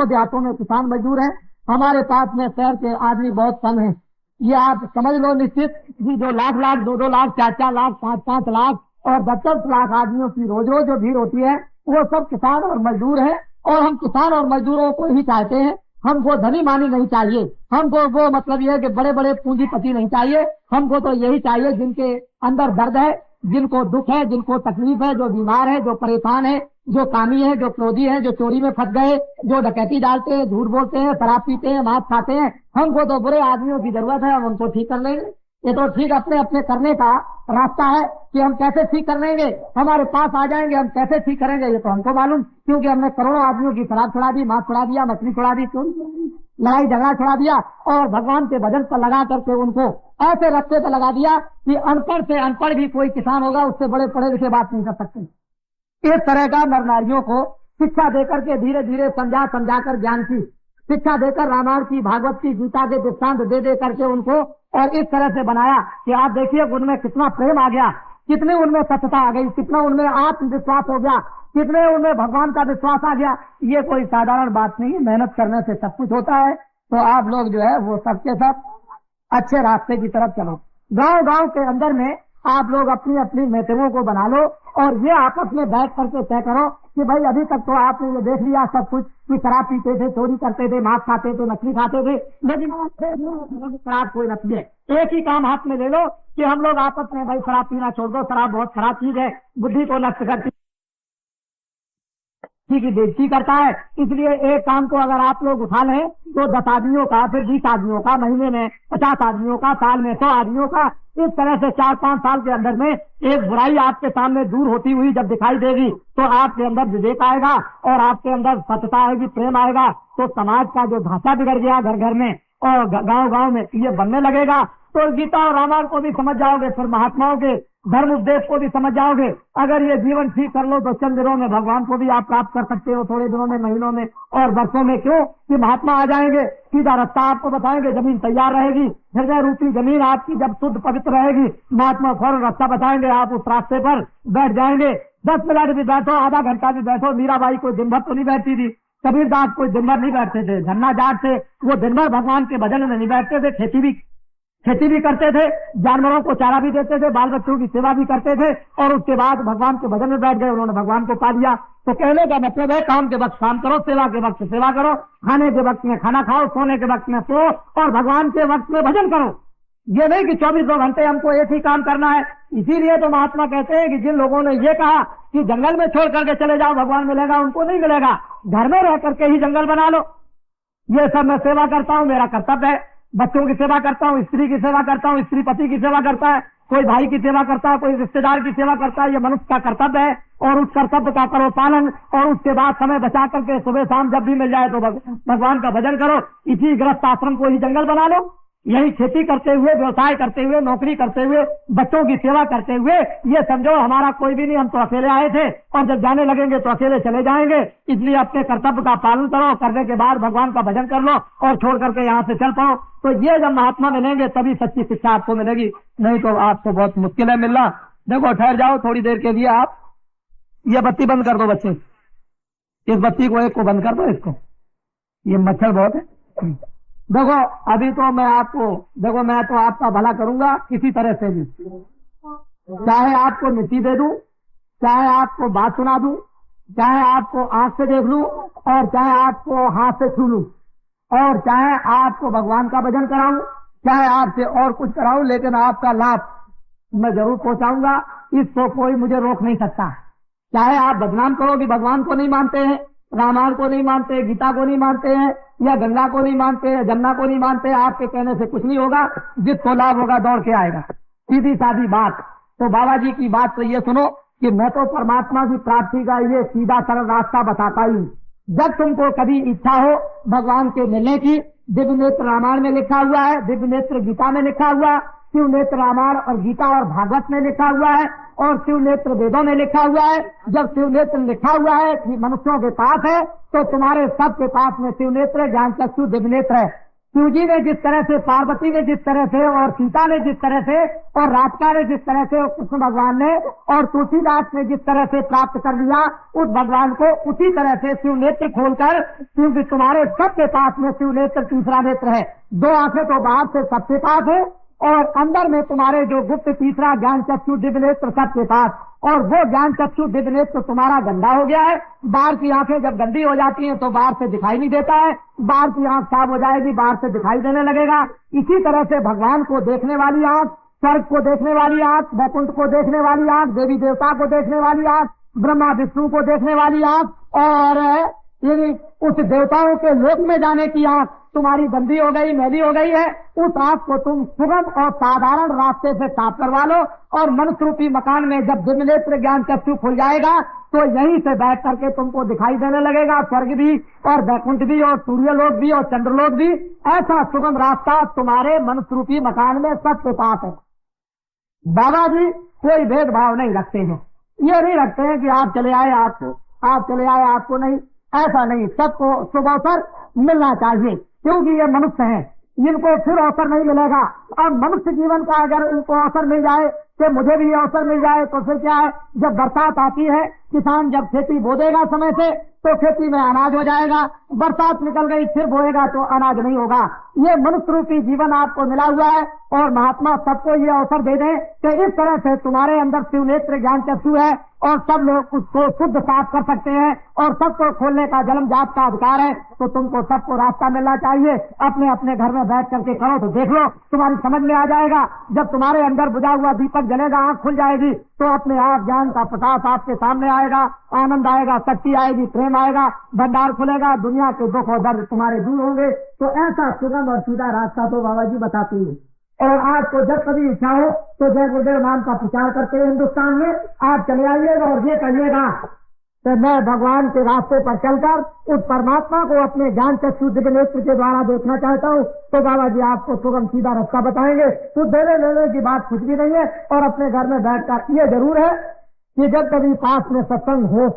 देहातों में किसान मजदूर है। हमारे पास में शहर के आदमी बहुत कम है। ये आप समझ लो निश्चित कि जो लाख 2-2 लाख, 4-4 लाख, 5-5 लाख और 10-10 लाख आदमियों की रोज रोज जो भीड़ होती है, वो सब किसान और मजदूर है। और हम किसान और मजदूरों को ही चाहते हैं। हमको धनी मानी नहीं चाहिए, हमको वो मतलब ये है कि बड़े बड़े पूंजीपति नहीं चाहिए। हमको तो यही चाहिए जिनके अंदर दर्द है, जिनको दुख है, जिनको तकलीफ है, जो बीमार है, जो परेशान है, जो कामी है, जो क्रोधी है, जो चोरी में फंस गए, जो डकैती डालते हैं, झूठ बोलते हैं, शराब पीते हैं, मांस खाते हैं। हमको तो बुरे आदमियों की जरूरत है, हम उनको ठीक कर लेंगे। ये तो ठीक अपने अपने करने का रास्ता है कि हम कैसे ठीक कर लेंगे। हमारे पास आ जाएंगे, हम कैसे ठीक करेंगे ये तो हमको मालूम, क्योंकि हमने करोड़ों आदमियों की शराब छुड़ा दी, मांस छुड़ा दिया, मछली छुड़ा दी, लड़ाई झगड़ा छुड़ा दिया और भगवान के भजन पर लगा करके उनको ऐसे रस्ते पर लगा दिया कि अनपढ़ से अनपढ़ भी कोई किसान होगा, उससे बड़े पढ़े लिखे बात नहीं कर सकते। इस तरह का नर नारियों को शिक्षा देकर के धीरे धीरे समझा कर ज्ञान की शिक्षा देकर रामायण की, भागवत की, गीता के दृष्टांत दे करके उनको और इस तरह से बनाया कि आप देखिए उनमें कितना प्रेम आ गया, कितने उनमें सत्यता आ गई, कितना उनमें आत्मविश्वास हो गया, कितने उनमें भगवान का विश्वास आ गया। ये कोई साधारण बात नहीं है, मेहनत करने से सब कुछ होता है। तो आप लोग जो है वो सबके सब अच्छे रास्ते की तरफ चलो। गांव गांव के अंदर में आप लोग अपनी अपनी मीटिंगों को बना लो और ये आपस में बैठ करके तय करो कि भाई अभी तक तो आपने ये देख लिया सब कुछ कि शराब पीते थे, चोरी करते थे, मांस खाते थे, मछली खाते थे, लेकिन शराब कोई न पिए। एक ही काम हाथ में ले लो कि हम लोग आपस में भाई शराब पीना छोड़ दो, शराब बहुत खराब चीज है, बुद्धि को नष्ट करती की बेइज्जती करता है। इसलिए एक काम को अगर आप लोग उठा लें तो 10 आदमियों का, फिर 20 आदमियों का, महीने में 50 आदमियों का, साल में 100 आदमियों का, इस तरह से 4-5 साल के अंदर में एक बुराई आपके सामने दूर होती हुई जब दिखाई देगी तो आपके अंदर विवेक आएगा और आपके अंदर सत्यता आएगी, प्रेम आएगा। तो समाज का जो ढांचा बिगड़ गया घर घर में और गांव गांव में ये बनने लगेगा। तो गीता और रामायण को भी समझ जाओगे, फिर महात्माओं के धर्म उपदेश को भी समझ जाओगे। अगर ये जीवन ठीक कर लो तो चंद दिनों में भगवान को भी आप प्राप्त कर सकते हो, थोड़े दिनों में, महीनों में और वर्षों में। क्यों कि महात्मा आ जाएंगे, सीधा रास्ता आपको बताएंगे, जमीन तैयार रहेगी, हृदय रूपी जमीन आपकी जब शुद्ध पवित्र रहेगी, महात्मा फौरन रास्ता बताएंगे, आप उस रास्ते पर बैठ जाएंगे। 10 मिनट भी बैठो, आधा घंटा भी बैठो। मीराबाई कोई दिन भर तो नहीं बैठती थी, कबीरदास कोई दिन भर नहीं बैठते थे, धन्ना जाट थे, वो दिन भर भगवान के भजन में नहीं बैठते थे, खेती भी करते थे, जानवरों को चारा भी देते थे, बाल बच्चों की सेवा भी करते थे और उसके बाद भगवान के भजन में बैठ गए, उन्होंने भगवान को पा लिया। तो कहने का मतलब है काम के वक्त काम करो, सेवा के वक्त सेवा करो, खाने के वक्त में खाना खाओ, सोने के वक्त में सो और भगवान के वक्त में भजन करो। ये नहीं कि 24 घंटे हमको एक ही काम करना है। इसीलिए तो महात्मा कहते हैं कि जिन लोगों ने ये कहा कि जंगल में छोड़ करके चले जाओ भगवान मिलेगा, उनको नहीं मिलेगा। घर में रह करके ही जंगल बना लो। ये सब मैं सेवा करता हूँ, मेरा कर्तव्य है। बच्चों की सेवा करता हूँ, स्त्री की सेवा करता हूँ, स्त्री पति की सेवा करता है, कोई भाई की सेवा करता है, कोई रिश्तेदार की सेवा करता है। ये मनुष्य का कर्तव्य है और उस कर्तव्य का करो पालन और उसके बाद समय बचा करके सुबह शाम जब भी मिल जाए तो भगवान का भजन करो। इसी गृहस्थ आश्रम को ही जंगल बना लो। यही खेती करते हुए, व्यवसाय करते हुए, नौकरी करते हुए, बच्चों की सेवा करते हुए, ये समझो हमारा कोई भी नहीं, हम तो अकेले आए थे और जब जाने लगेंगे तो अकेले चले जाएंगे। इसलिए अपने कर्तव्य का पालन करो, करने के बाद भगवान का भजन कर लो और छोड़ करके यहाँ से चल पाओ। तो ये जब महात्मा मिलेंगे तभी सच्ची शिक्षा आपको मिलेगी, नहीं तो आपको बहुत मुश्किल है मिलना। देखो ठहर जाओ थोड़ी देर के लिए, आप ये बत्ती बंद कर दो बच्चे, इस बत्ती को एक को बंद कर दो, इसको, ये मच्छर बहुत है। देखो अभी तो मैं आपको, देखो मैं तो आपका भला करूंगा किसी तरह से भी, चाहे आपको मिट्टी दे दूं, चाहे आपको बात सुना दूं, चाहे आपको आंख से देख लूं और चाहे आपको हाथ से छू लूं और चाहे आपको भगवान का भजन कराऊं, चाहे आपसे और कुछ कराऊं, लेकिन आपका लाभ मैं जरूर पहुंचाऊंगा। इसको कोई मुझे रोक नहीं सकता। चाहे आप बदनाम करो कि भगवान को नहीं मानते हैं, रामायण को नहीं मानते, गीता को नहीं मानते हैं, या गंगा को नहीं मानते, जमुना को नहीं मानते, आपके कहने से कुछ नहीं होगा। जिसको लाभ होगा दौड़ के आएगा, सीधी सादी बात। तो बाबा जी की बात तो ये सुनो कि मैं तो परमात्मा की प्राप्ति का ये सीधा सरल रास्ता बताता हूँ। जब तुमको कभी इच्छा हो भगवान के मिलने की, दिव्य नेत्र रामायण में लिखा हुआ है, दिव्य नेत्र गीता में लिखा हुआ, शिव नेत्र रामायण और गीता और भागवत में लिखा हुआ है और शिव नेत्र वेदों में लिखा हुआ है। जब शिव नेत्र लिखा हुआ है कि मनुष्यों के पास है तो तुम्हारे सबके पास में शिव नेत्र, ज्ञान चक्षु, दिव्य नेत्र है। शिव जी ने जिस तरह से, पार्वती ने जिस तरह से और सीता ने जिस तरह से और राधिका ने जिस तरह से, कृष्ण भगवान ने और तुलसीदास ने जिस तरह से प्राप्त कर लिया उस भगवान को, उसी तरह से शिव नेत्र खोलकर, क्योंकि तुम्हारे सबके पास में शिव नेत्र तीसरा नेत्र है। 2 आंखें तो बाहर से सबके पास है और अंदर में तुम्हारे जो गुप्त तीसरा ज्ञान चक्षु दिव्य नेत्र सबके पास, और वो ज्ञान चक्षु दिव्य नेत्र तुम्हारा गंदा हो गया है। बाहर की आंखें जब गंदी हो जाती हैं तो बाहर से दिखाई नहीं देता है, बाहर की आंख साफ हो जाएगी, बाहर से दिखाई देने लगेगा। इसी तरह से भगवान को देखने वाली आंख, स्वर्ग को देखने वाली आंख, वैकुंठ को देखने वाली आंख, देवी देवता को देखने वाली आंख, ब्रह्मा विष्णु को देखने वाली आंख और उस देवताओं के लोक में जाने की आंख तुम्हारी गंदी हो गई, मैली हो गई है। उस आंख को तुम सुगम और साधारण रास्ते से साफ करवा लो और मनुष्य रूपी मकान में जब दिव्य नेत्र ज्ञान चक्षु खुल जाएगा तो यहीं से बैठ करके तुमको दिखाई देने लगेगा स्वर्ग भी और वैकुंठ भी और सूर्यलोक भी और चंद्रलोक भी। ऐसा सुगम रास्ता तुम्हारे मनुष्य रूपी मकान में सबके पास है। बाबा जी कोई भेदभाव नहीं रखते हैं, ये नहीं रखते हैं कि आप चले आए आपको, आप चले आए आपको नहीं, ऐसा नहीं। सबको शुभ अवसर मिलना चाहिए क्योंकि ये मनुष्य हैं, इनको फिर अवसर नहीं मिलेगा। और मनुष्य जीवन का अगर इनको अवसर मिल जाए कि मुझे भी अवसर मिल जाए तो फिर क्या है, जब बरसात आती है, किसान जब खेती बो देगा समय से तो खेती में अनाज हो जाएगा, बरसात निकल गई फिर बोएगा तो अनाज नहीं होगा। ये मनुष्य रूपी जीवन आपको मिला हुआ है और महात्मा सबको ये अवसर दे दें कि इस तरह से तुम्हारे अंदर शिव नेत्र ज्ञान चक्षु है और सब लोग उसको शुद्ध साफ कर सकते हैं और सबको खोलने का जन्म जात का अधिकार है। तो तुमको सबको रास्ता मिलना चाहिए। अपने अपने घर में बैठ करके करो तो देख लो, तुम्हारी समझ में आ जाएगा। जब तुम्हारे अंदर बुझा हुआ दीपक जलेगा, आंख खुल जाएगी तो अपने आप ज्ञान का प्रकाश आपके सामने आएगा, आनंद आएगा, शक्ति आएगी, प्रेम आएगा, भंडार खुलेगा, दुनिया के दुख और दर्द तुम्हारे दूर होंगे। तो ऐसा सुगम और सीधा रास्ता तो बाबा जी बताते हैं। और आपको जब कभी इच्छा हो तो जय गुरुदेव नाम का प्रचार करते हैं हिंदुस्तान में, आप चले आइएगा और ये कहिएगा तो मैं भगवान के रास्ते पर चलकर उस परमात्मा को अपने ज्ञान चक्षु दिव्य नेत्र के द्वारा देखना चाहता हूँ, तो बाबा जी आपको सुगम सीधा रास्ता बताएंगे। तो देने लेने की बात कुछ भी नहीं है। और अपने घर में बैठकर ये जरूर है कि जब कभी पास में सत्संग हो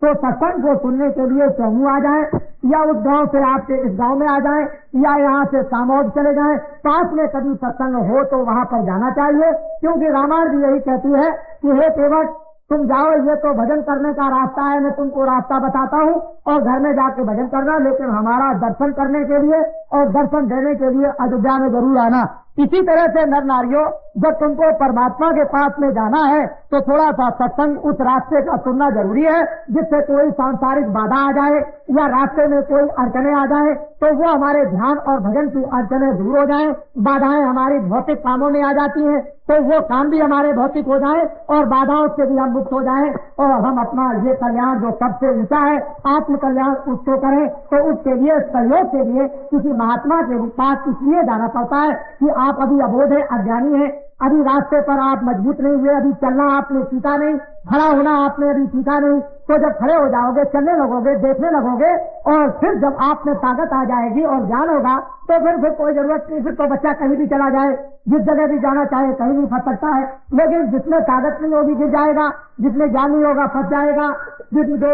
तो सत्संग को सुनने के लिए चौमू आ जाए, या उस गांव से आपके इस गांव में आ जाए, या यहाँ से सामौद चले जाए। पास में कभी सत्संग हो तो वहाँ पर जाना चाहिए, क्योंकि रामायण जी यही कहती है कि हे सेवक तुम जाओ, ये तो भजन करने का रास्ता है, मैं तुमको रास्ता बताता हूँ और घर में जाके भजन करना, लेकिन हमारा दर्शन करने के लिए और दर्शन देने के लिए अयोध्या में जरूर आना। इसी तरह से नर नारियों, जब तुमको परमात्मा के पास में जाना है तो थोड़ा सा सत्संग उस रास्ते का सुनना जरूरी है, जिससे कोई सांसारिक बाधा आ जाए या रास्ते में कोई अड़चने आ जाए तो वो हमारे ध्यान और भजन की अड़चने दूर हो जाएं। बाधाएं हमारी भौतिक कामों में आ जाती हैं तो वो काम भी हमारे भौतिक हो जाए और बाधाओं से भी हम मुक्त हो जाएं, और हम अपना ये कल्याण जो सबसे ऊंचा है आत्म कल्याण उसको करें। तो उसके लिए सहयोग के लिए किसी महात्मा के पास इसलिए जाना पड़ता है कि आप अभी अबोध है, अज्ञानी है, अभी रास्ते पर आप मजबूत नहीं हुए, अभी चलना आपने सीखा नहीं, खड़ा होना आपने अभी सीखा नहीं। तो जब खड़े हो जाओगे, चलने लगोगे, देखने लगोगे, और फिर जब आप में ताकत आ जाएगी और ज्ञान होगा तो फिर कोई जरूरत नहीं, फिर तो बच्चा कहीं भी चला जाए, जिस जगह भी जाना चाहे कहीं भी फंस सकता है। लेकिन जिसमें ताकत नहीं होगी गिर जाएगा, जिसमें ज्ञान नहीं होगा फंस जाएगा, जो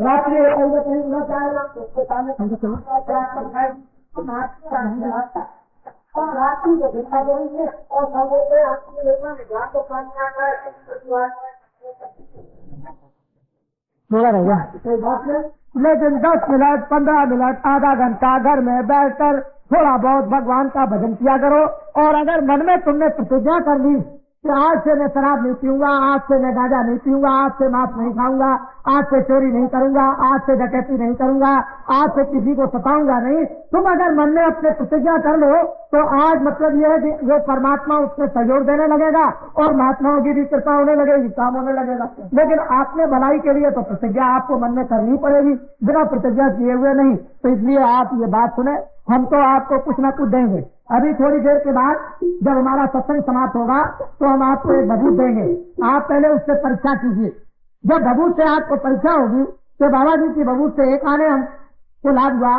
रात्रि कहीं न जाएगा उसके सामने और रात्रि को दिखा देंगे और सबसे आपकी ज्ञान को पानी आता है थोड़ा रहेगा। लेकिन 10 मिनट 15 मिनट आधा घंटा घर में बैठकर थोड़ा बहुत भगवान का भजन किया करो। और अगर मन में तुमने प्रतिज्ञा कर ली कि आज से मैं शराब नहीं पीऊंगा, आज से मैं गांजा नहीं पीऊंगा, आज से मांस नहीं खाऊंगा, आज से चोरी नहीं करूंगा, आज से डकैती नहीं करूंगा, आज से किसी को सताऊंगा नहीं, तुम अगर मन में अपने प्रतिज्ञा कर लो तो आज मतलब यह है कि वो परमात्मा उसमें सहयोग देने लगेगा और महात्माओं की भी कृपा होने लगेगी, काम होने लगेगा। लेकिन आपने भलाई के लिए तो प्रतिज्ञा आपको मन में करनी पड़ेगी, बिना प्रतिज्ञा किए हुए नहीं। तो इसलिए आप ये बात सुने, हम तो आपको कुछ न कुछ देंगे। अभी थोड़ी देर के बाद जब हमारा सत्संग समाप्त होगा तो हम आपको एक भभूत देंगे, आप पहले उससे परीक्षा कीजिए। जब भभूत से आपको परीक्षा होगी तो बाबा जी की भभूत से 1 आने हमको लाभ हुआ,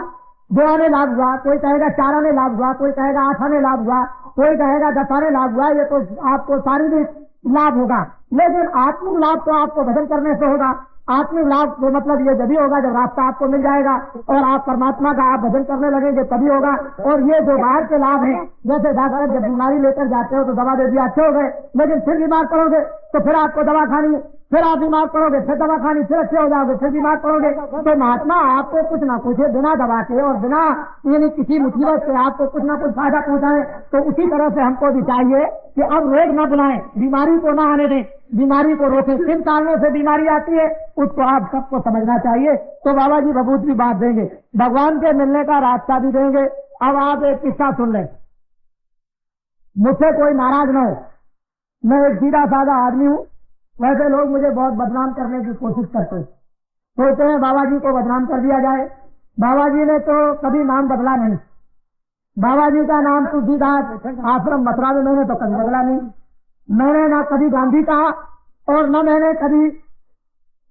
2 आने लाभ हुआ, कोई कहेगा 4 आने लाभ हुआ, कोई कहेगा 8 आने लाभ हुआ, कोई कहेगा 10 आने लाभ हुआ। ये तो आपको शारीरिक लाभ होगा, लेकिन आत्मिक लाभ तो आपको भजन करने से होगा। आत्मिक लाभ तो मतलब ये जब होगा जब रास्ता आपको मिल जाएगा और आप परमात्मा का आप भजन करने लगेंगे तभी होगा। और ये जो बाहर के लाभ हैं, जैसे डॉक्टर जब बीमारी लेकर जाते हो तो दवा दे दिया, अच्छे हो गए, लेकिन फिर बीमार पड़ोगे तो फिर आपको दवा खानी है, फिर आप बीमार पड़ोगे, फिर दवा खानी, फिर अच्छे हो जाओगे, फिर बीमार पड़ोगे। तो महात्मा आपको कुछ ना कुछ बिना दवा के और बिना यानी किसी मुसीबत से आपको कुछ ना कुछ फायदा पहुंचाए। तो उसी तरह से हमको भी चाहिए कि अब रोग न बुलाएं, बीमारी को न आने दें, बीमारी को रोकें। किन कारणों से बीमारी आती है उसको आप सबको समझना चाहिए। तो बाबा जी भभूत की बात देंगे, भगवान के मिलने का रास्ता भी देंगे। अब आप एक किस्सा सुन लें, मुझसे कोई नाराज न हो, मैं एक सीधा साधा आदमी हूँ। वैसे लोग मुझे बहुत बदनाम करने की कोशिश करते हैं, सोचते हैं बाबा जी को बदनाम कर दिया जाए। बाबा जी ने तो कभी नाम बदला नहीं, बाबा जी का नाम तुलसीदास आश्रम मथुरा में मैंने तो कभी बदला नहीं। मैंने ना कभी गांधी कहा और न मैंने कभी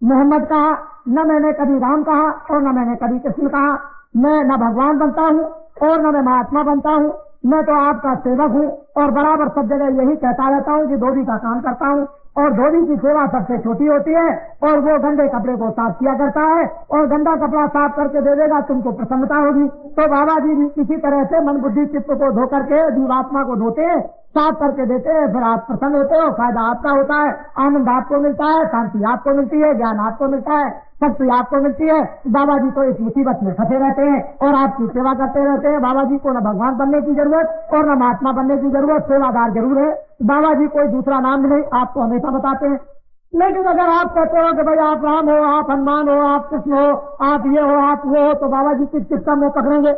मोहम्मद कहा, न मैंने कभी राम कहा और न मैंने कभी कृष्ण कहा। मैं न भगवान बनता हूँ और न मैं महात्मा बनता हूँ, मैं तो आपका सेवक हूँ और बराबर सब जगह यही कहता रहता हूँ कि धोबी का काम करता हूँ। और धोबी की सेवा सबसे छोटी होती है और वो गंदे कपड़े को साफ किया करता है और गंदा कपड़ा साफ करके दे देगा, तुमको प्रसन्नता होगी। तो बाबा जी भी किसी तरह से मन बुद्धि चित्त को धो करके जीवात्मा को धोते हैं, साफ करके देते हैं, फिर आप प्रसन्न होते हो, फायदा आपका होता है, आनंद आपको मिलता है, शांति आपको मिलती है, ज्ञान आपको मिलता है, शक्ति आपको मिलती है। बाबा जी तो इस मुसीबत में फंसे रहते हैं और आपकी सेवा करते रहते हैं। बाबा जी को न भगवान बनने की जरूरत और न महात्मा बनने की जरूरत, सेवादार जरूर है। बाबा जी कोई दूसरा नाम नहीं आपको हमेशा बताते हैं। लेकिन अगर आप कहते हो कि भाई आप राम हो, आप हनुमान हो, आप कृष्ण हो, आप ये हो, आप वो हो, तो बाबा जी किस किस का मुंह पकड़ेंगे?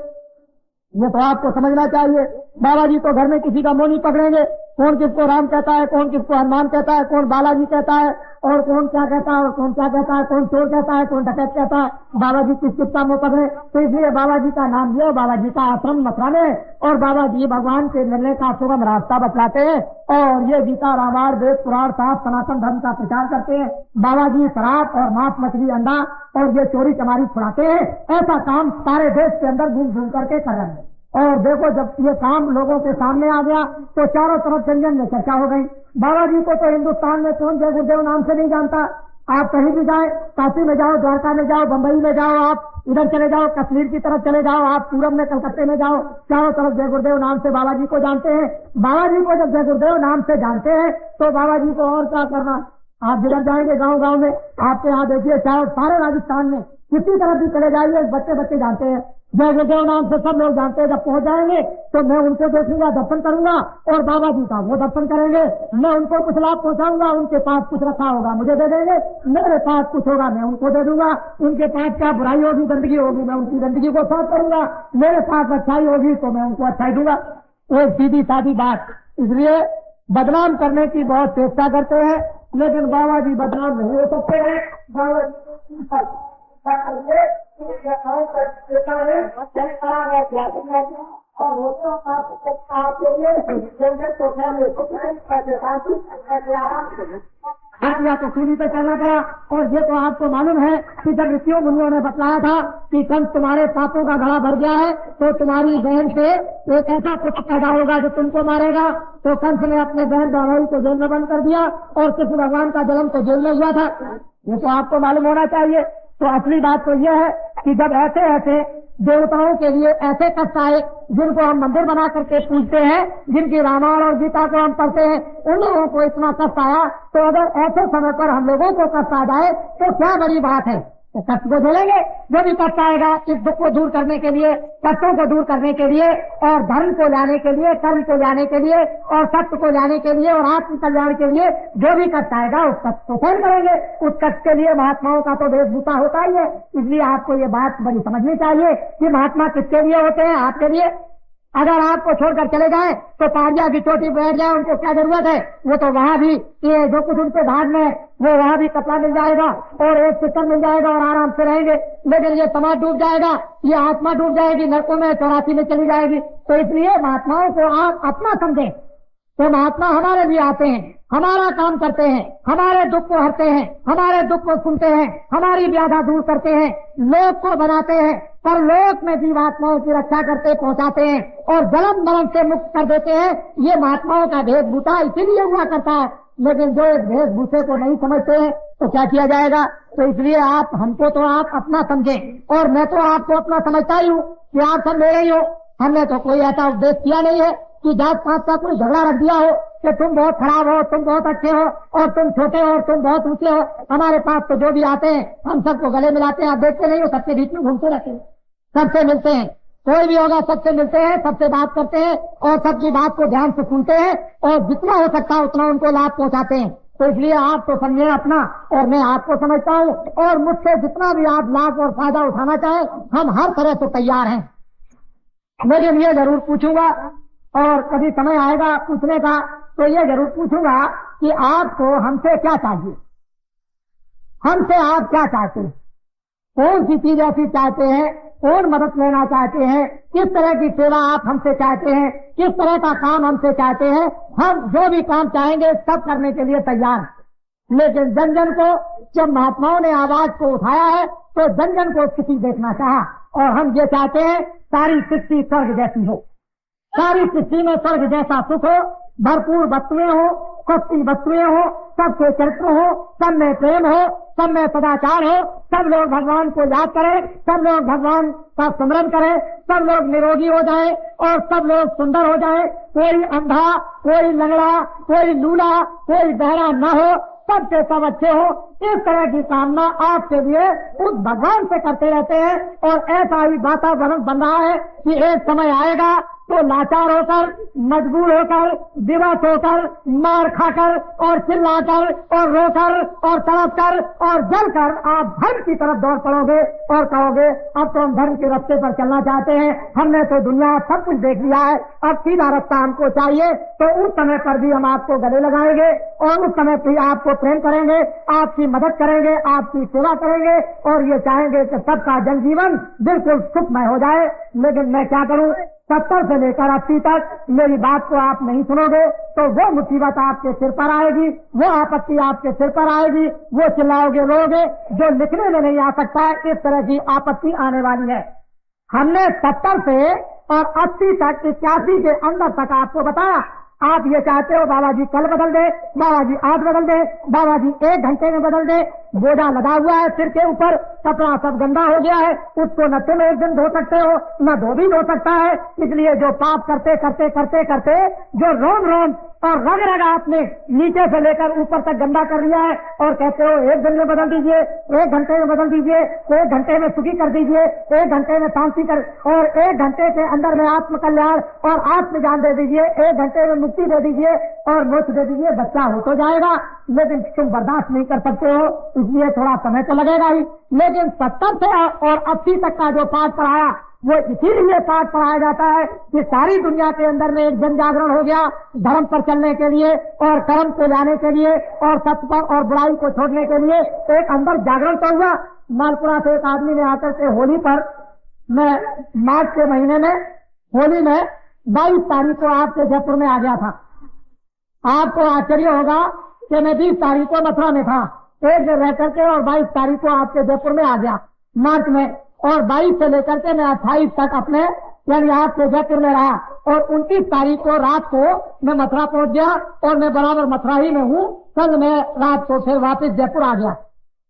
ये तो आपको समझना चाहिए। बाबा जी तो घर में किसी का मुंह नहीं पकड़ेंगे, कौन किसको राम कहता है, कौन किसको हनुमान कहता है, कौन बालाजी कहता है, और कौन क्या कहता है, और कौन क्या कहता है, कौन चोर कहता है, कौन डकैत कहता है, बाबा जी किस किसका मुंह पकड़े। तो इसलिए बाबा जी का नाम लिया, बाबा जी का आश्रम मथुरा में, और बाबा जी भगवान के मिलने का सुगम रास्ता बतलाते हैं, और ये गीता रामायण वेद पुराण साहब सनातन धर्म का प्रचार करते हैं। बाबा जी शराब और मांस मछली अंडा और ये चोरी चमारी छुड़ाते हैं। ऐसा काम सारे देश के अंदर घूम घूम करके कर रहे हैं। और देखो जब ये काम लोगों के सामने आ गया तो चारों तरफ जन में चर्चा हो गई। बाबा जी को तो हिंदुस्तान में कौन जय गुरुदेव नाम से नहीं जानता। आप कहीं भी जाए, काशी में जाओ, द्वारका में जाओ, बंबई में जाओ, आप इधर चले जाओ, कश्मीर की तरफ चले जाओ, आप पूरब में कलकत्ते में जाओ, चारों तरफ जय गुरुदेव नाम से बाबा जी को जानते हैं। बाबा जी को जब जय गुरुदेव नाम से जानते हैं तो बाबा जी को और क्या करना। आप जिधर जाएंगे गांव गांव में, आपके यहाँ देखिए चाहे सारे राजस्थान में किसी तरफ भी चले जाइए, बच्चे बच्चे जानते हैं जय गुरुदेव नाम से, सब लोग जानते हैं। जब पहुंच जाएंगे तो मैं उनको देखूंगा, दर्शन करूंगा, और बाबा जी का वो दर्शन करेंगे। मैं उनको कुछ लाभ पहुंचाऊंगा, उनके पास कुछ रखा होगा मुझे दे देंगे, मेरे पास कुछ होगा मैं उनको दे दूंगा। उनके पास क्या बुराई होगी, गंदगी होगी, मैं उनकी गंदगी को साफ करूंगा। मेरे पास अच्छाई होगी तो मैं उनको अच्छाई दूंगा। वो सीधी सादी बात। इसलिए बदनाम करने की बहुत चेष्टा करते हैं, लेकिन बाबा जी बदनाम नहीं हो सकते हैं। बाबा या तो सूली पे चलना पड़ा। और ये तो आपको मालूम है कि जब ऋषियों मुनियों ने बतलाया था कि कंस तुम्हारे पापों का घड़ा भर गया है तो तुम्हारी बहन से एक ऐसा पुत्र पैदा होगा जो तुमको मारेगा, तो कंस ने अपने बहन दामाई को जेल में बंद कर दिया और कृष्ण भगवान का जन्म तो जेल में हुआ था। ये तो आपको मालूम होना चाहिए। तो असली बात तो यह है कि जब ऐसे ऐसे देवताओं के लिए ऐसे कष्ट आए, जिनको हम मंदिर बना करके पूजते हैं, जिनकी रामायण और गीता को हम पढ़ते हैं, उन लोगों को इतना कष्ट आया, तो अगर ऐसे समय पर हम लोगों को कष्ट आ जाए तो क्या बड़ी बात है। तो कष्ट को झेलेंगे, जो भी कष्ट आएगा इस दुख को दूर करने के लिए, कष्टों को दूर करने के लिए, और धर्म को लाने के लिए, कर्म को लाने के लिए, और सत्य को लाने के लिए, और आत्म कल्याण के लिए जो भी कष्ट आएगा उस कष्ट को सहन करेंगे। उस कष्ट के लिए महात्माओं का तो वेशभूषा होता ही है। इसलिए आपको ये बात बड़ी समझनी चाहिए कि महात्मा किसके लिए होते हैं, आपके लिए। अगर आपको छोड़कर चले जाएं तो पारिया की चोटी बैठ जाए, उनको क्या जरूरत है। वो तो वहाँ भी ये जो कुछ उनके भाग में वो वहाँ भी कपड़ा मिल जाएगा और एक सिक्कर मिल जाएगा और आराम से रहेंगे। लेकिन ये समाज डूब जाएगा, ये आत्मा डूब जाएगी, नरकों में 84 में चली जाएगी। तो इसलिए महात्माओं को आप अपना समझें। तो महात्मा हमारे लिए आते हैं, हमारा काम करते हैं, हमारे दुख को हरते हैं, हमारे दुख को सुनते हैं, हमारी व्याधा दूर करते हैं, लोक को बनाते हैं, पर लोक में जीवात्माओं की रक्षा करते पहुंचाते हैं और जन्म मरण से मुक्त कर देते हैं। ये महात्माओं का वेशभूषा इसीलिए हुआ करता है। लेकिन जो इस वेशभूषे को नहीं समझते हैं तो क्या किया जाएगा। तो इसलिए आप हमको तो आप अपना समझें, और मैं तो आपको अपना समझता ही हूँ कि आप सब मेरे ही हो। हमने तो कोई ऐसा उपदेश किया नहीं है कि जात पात का कोई झगड़ा रख दिया हो कि तुम बहुत खराब हो, तुम बहुत अच्छे हो, और तुम छोटे हो और तुम बहुत ऊंचे हो। हमारे पास तो जो भी आते हैं हम सबको गले मिलाते हैं। आप देखते नहीं हो, सबके बीच में घूमते रहते हैं, सबसे मिलते हैं, कोई भी होगा सबसे मिलते हैं, सबसे बात करते हैं और सबकी बात को ध्यान से सुनते हैं और जितना हो सकता है उतना उनको लाभ पहुंचाते हैं। तो इसलिए आप तो समझे अपना और मैं आपको समझता हूँ, और मुझसे जितना भी आप लाभ और फायदा उठाना चाहें हम हर तरह से तैयार हैं। लेकिन ये जरूर पूछूंगा, और कभी समय आएगा पूछने का तो ये जरूर पूछूंगा कि आपको हमसे क्या चाहिए, हमसे आप क्या चाहते हैं, कौन सी चीज ऐसी चाहते हैं, कौन मदद लेना चाहते हैं, किस तरह की सेवा आप हमसे चाहते हैं, किस तरह का काम हमसे चाहते हैं। हम जो भी काम चाहेंगे सब करने के लिए तैयार। लेकिन जन जन को जब महात्माओं ने आवाज को उठाया है तो जन जन को स्थिति देखना चाहा, और हम ये चाहते हैं सारी सृष्टि स्वर्ग जैसी हो, सारी सृष्टि में स्वर्ग जैसा सुख हो, भरपूर वस्तुएं हो, सस्ती वस्तुएं हो, सबके चरित्र हो, सब में प्रेम हो, सब में सदाचार हो, सब लोग भगवान को याद करें, सब लोग भगवान का स्मरण करें, सब लोग निरोगी हो जाएं और सब लोग सुंदर हो जाएं। कोई अंधा, कोई लंगड़ा, कोई लूला, कोई बहरा न हो, सबके सब अच्छे हो। इस तरह की कामना आपके लिए उस भगवान से करते रहते हैं। और ऐसा ही वातावरण बन रहा है कि एक समय आएगा तो लाचार होकर, मजबूर होकर, दिवस होकर, मार खाकर और चिल्लाकर और रोकर और तड़प कर और जलकर आप धर्म की तरफ दौड़ पड़ोगे और कहोगे अब तो हम धर्म के रास्ते पर चलना चाहते हैं, हमने तो दुनिया सब कुछ देख लिया है, अब सीधा रास्ता हमको चाहिए। तो उस समय पर भी हम आपको गले लगाएंगे और उस समय भी आपको प्रेम करेंगे, आपकी मदद करेंगे, आपकी सेवा करेंगे और ये चाहेंगे कि सबका जनजीवन बिल्कुल सुखमय हो जाए। लेकिन मैं क्या करूं, 70 से लेकर 80 तक मेरी बात को आप नहीं सुनोगे तो वो मुसीबत आपके सिर पर आएगी, वो आपत्ति आपके सिर पर आएगी, वो चिल्लाओगे रोगे जो लिखने में नहीं आ सकता है, इस तरह की आपत्ति आने वाली है। हमने 70 से और 80 तक 81 के अंदर तक आपको बताया। आप ये चाहते हो बाबा जी कल बदल दे, बाबा जी आज बदल दे, बाबा जी 1 घंटे में बदल दे। बोझा लगा हुआ है सिर के ऊपर, कपड़ा सब गंदा हो गया है, उसको न तुम एक दिन धो सकते हो न धोबी धो सकता है। इसलिए जो पाप करते करते करते करते जो रोम रोम और रग रग आपने नीचे से लेकर ऊपर तक गंदा कर लिया है और कहते हो 1 दिन में बदल दीजिए, 1 घंटे में बदल दीजिए, 1 घंटे में सुखी कर दीजिए, 1 घंटे में शांति कर और 1 घंटे के अंदर में आत्म कल्याण और आत्म ज्ञान दे दीजिए, 1 घंटे में मुक्ति दे दीजिए और मोक्ष दे दीजिए, बच्चा हो तो जाएगा। लेकिन तुम बर्दाश्त नहीं कर सकते हो, इसलिए थोड़ा समय तो लगेगा ही। लेकिन 70 से और 80 तक का जो पाठ पढ़ाया वो इसीलिए पाठ पढ़ाया जाता है कि सारी दुनिया के अंदर में एक जन जागरण हो गया धर्म पर चलने के लिए और कर्म को लाने के लिए और सत्य पर और बुराई को छोड़ने के लिए। एक अंदर जागरण तो हुआ। मालपुरा से एक आदमी ने आकर के होली पर, मैं मार्च के महीने में होली में 22 तारीख को आपके जयपुर में आ गया था। आपको आश्चर्य होगा कि मैं 20 तारीख को मथुरा में था, एक दिन रह करके और 22 तारीख को आपके जयपुर में आ गया मार्च में, और 22 से लेकर के मैं 28 तक अपने यानी आपके जयपुर में रहा और 29 तारीख को रात को मैं मथुरा पहुंच गया और मैं बराबर मथुरा ही में हूँ। कल मैं रात को फिर वापस जयपुर आ गया।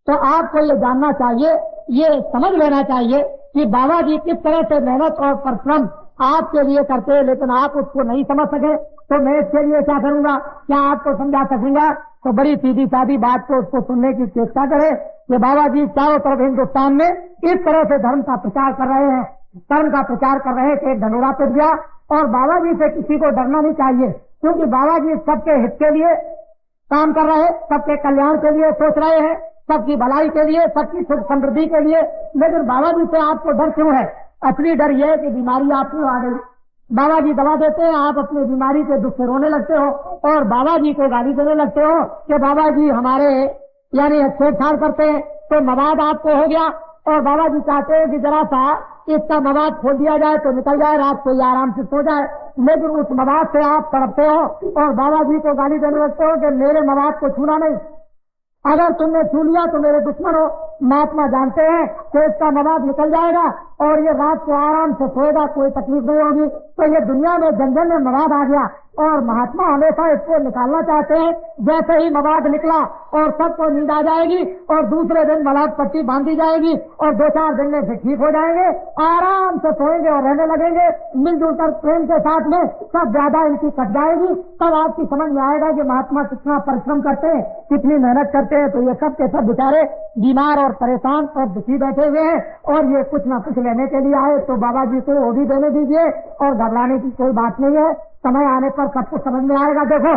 तो आपको ये जानना चाहिए, ये समझ लेना चाहिए कि बाबा जी किस तरह से मेहनत और परिश्रम आपके लिए करते हैं, लेकिन आप उसको नहीं समझ सके तो मैं इसके लिए क्या करूंगा, क्या आपको समझा सकूंगा? तो बड़ी सीधी सादी बात को उसको सुनने की चेष्टा करे कि बाबा जी चारों तरफ हिंदुस्तान में इस तरह से धर्म का प्रचार कर रहे हैं, धर्म का प्रचार कर रहे हैं कि धनुरा पिट गया। और बाबा जी से किसी को डरना नहीं चाहिए, क्योंकि बाबा जी सबके हित के लिए काम कर रहे हैं, सबके कल्याण के लिए सोच रहे हैं, सबकी भलाई के लिए, सबकी सुख समृद्धि के लिए। लेकिन बाबा जी से आपको डर क्यों है? असली डर यह है कि बीमारी आपको आ गई, बाबा जी दवा देते हैं, आप अपनी बीमारी के दुख से रोने लगते हो और बाबा जी को गाली देने लगते हो कि बाबा जी हमारे यानी छेड़छाड़ करते हैं। तो मवाद आपको हो गया और बाबा जी चाहते हैं कि जरा सा इसका मवाद खोल दिया जाए तो निकल जाए, रात को आराम से सो जाए। लेकिन उस मवाद से आप तड़पते हो और बाबा जी को गाली देने लगते हो कि मेरे मवाद को छूना नहीं, अगर तुमने छू लिया तो मेरे दुश्मन हो। महात्मा जानते हैं कि इसका मवाद निकल जाएगा और ये रात को आराम से सोएगा, कोई तकलीफ नहीं होगी। तो ये दुनिया में जन जन में मवाद आ गया और महात्मा हमेशा इसको निकालना चाहते हैं। जैसे ही मवाद निकला और सबको नींद आ जाएगी और दूसरे दिन मलाद पट्टी बांधी जाएगी और 2-4 दिन में फिर ठीक हो जाएंगे, आराम से सोएंगे और रहने लगेंगे मिलजुल कर प्रेम के साथ में। सब ज्यादा इनकी कट जाएगी, तब आपकी समझ में आएगा कि महात्मा कितना परिश्रम करते हैं, कितनी मेहनत करते हैं। तो ये सब के सब बेचारे बीमार और परेशान और दुखी बैठे हुए हैं और ये कुछ न कुछ लेने के लिए आए। तो बाबा जी को वो भी देने दीजिए और घबराने की कोई बात नहीं है, समय आने पर सबको समझ में आएगा। देखो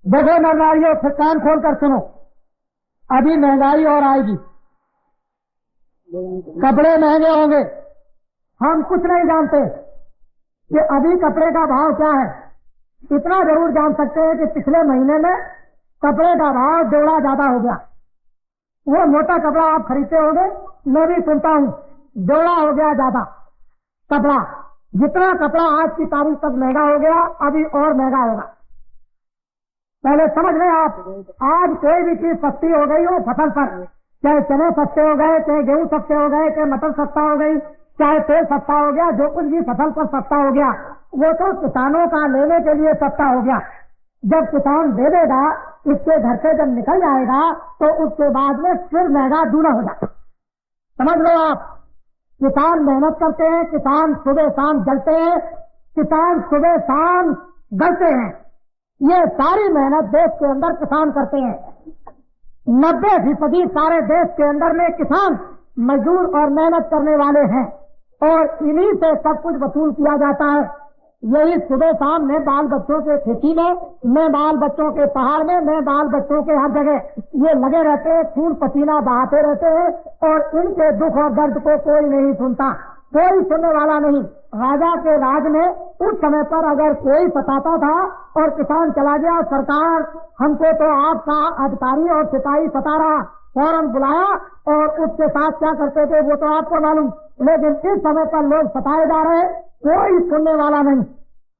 देखो महंगाई, फिर कान खोल कर सुनो, अभी महंगाई और आएगी, कपड़े महंगे होंगे। हम कुछ नहीं जानते कि अभी कपड़े का भाव क्या है। इतना जरूर जान सकते हैं कि पिछले महीने में कपड़े का भाव जोड़ा ज्यादा हो गया। वो मोटा कपड़ा आप खरीदते होंगे, मैं भी सुनता हूँ, जोड़ा हो गया ज्यादा कपड़ा। जितना कपड़ा आज की तारीख तक महंगा हो गया, अभी और महंगा होगा। पहले समझ रहे आप, आज कोई भी चीज सस्ती हो गई हो फसल पर, चाहे चने सस्ते हो गए, चाहे गेहूं सस्ते हो गए, चाहे मटर सस्ता हो गई, चाहे तेल सस्ता हो गया, जो कुछ भी फसल पर सस्ता हो गया वो तो किसानों का लेने के लिए सस्ता हो गया। जब किसान दे देगा, इसके घर से जब निकल जाएगा तो उसके बाद में फिर महंगा दूना हो जाता। समझ लो आप, किसान मेहनत करते हैं, किसान सुबह शाम जलते हैं, किसान सुबह शाम गलते हैं। ये सारी मेहनत देश के अंदर किसान करते हैं। 90% सारे देश के अंदर में किसान मजदूर और मेहनत करने वाले हैं। और इन्हीं से सब कुछ वसूल किया जाता है। यही सुबह शाम मैं बाल बच्चों के खेती में, मैं बाल बच्चों के पहाड़ में, मैं बाल बच्चों के हर जगह ये लगे रहते हैं, खून पसीना बहाते रहते हैं और इनके दुख और दर्द को कोई नहीं सुनता, कोई सुनने वाला नहीं। राजा के राज में उस समय पर अगर कोई सताता था और किसान चला गया, सरकार हमको तो आपका अधिकारी और सिपाही सता रहा, फौरन बुलाया और उसके साथ क्या करते थे वो तो आपको मालूम। लेकिन इस समय पर लोग सताए जा रहे, कोई सुनने वाला नहीं,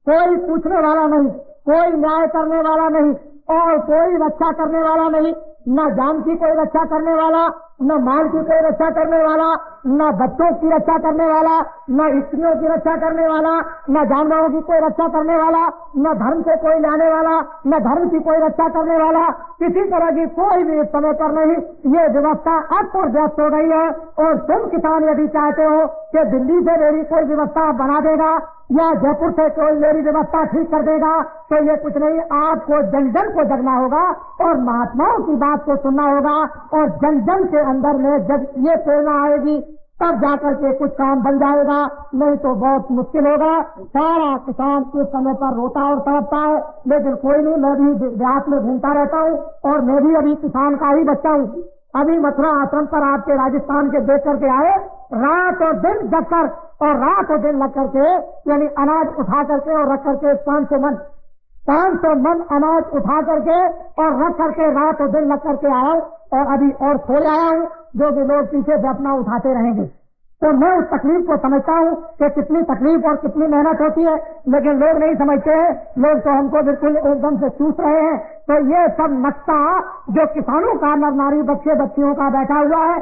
कोई पूछने वाला नहीं, कोई न्याय करने वाला नहीं और कोई रक्षा करने वाला नहीं। न जान की कोई रक्षा करने वाला, न माल की कोई रक्षा करने वाला, न बच्चों की रक्षा करने वाला, न स्त्रियों की रक्षा करने वाला, न जानवरों की कोई रक्षा करने वाला, न धर्म को कोई लाने वाला, न धर्म की कोई रक्षा करने वाला, किसी तरह की कोई भी इस समय पर नहीं। ये व्यवस्था अब और व्यस्त हो गई है और तुम किसान यदि चाहते हो कि दिल्ली से मेरी कोई व्यवस्था बना देगा या जयपुर से कोई मेरी व्यवस्था ठीक कर देगा, तो ये कुछ नहीं, आपको जन जन को जगना होगा और महात्माओं की बात को सुनना होगा और जन जन के अंदर में जब ये प्रेरणा आएगी तब जाकर के कुछ काम बन जाएगा, नहीं तो बहुत मुश्किल होगा। सारा किसान इस समय पर रोता और तड़पता है, लेकिन कोई नहीं, मैं भी देहात में घूमता रहता हूँ और मैं भी अभी किसान का ही बच्चा हूँ। अभी मथुरा आश्रम पर आपके राजस्थान के देख करके आए, रात और दिन जग कर और रात और दिन लग करके यानी अनाज उठा करके और रख करके 500 मन अनाज उठा करके और रख करके रात और दिन लग करके आया और अभी और सो आया हूँ, जो भी लोग पीछे से अपना उठाते रहेंगे। तो मैं उस तकलीफ को समझता हूँ कि कितनी तकलीफ और कितनी मेहनत होती है, लेकिन लोग नहीं समझते हैं। लोग तो हमको बिल्कुल एकदम से चूस रहे हैं। तो ये सब नक्शा जो किसानों का नर नारी बच्चे बच्चियों का बैठा हुआ है,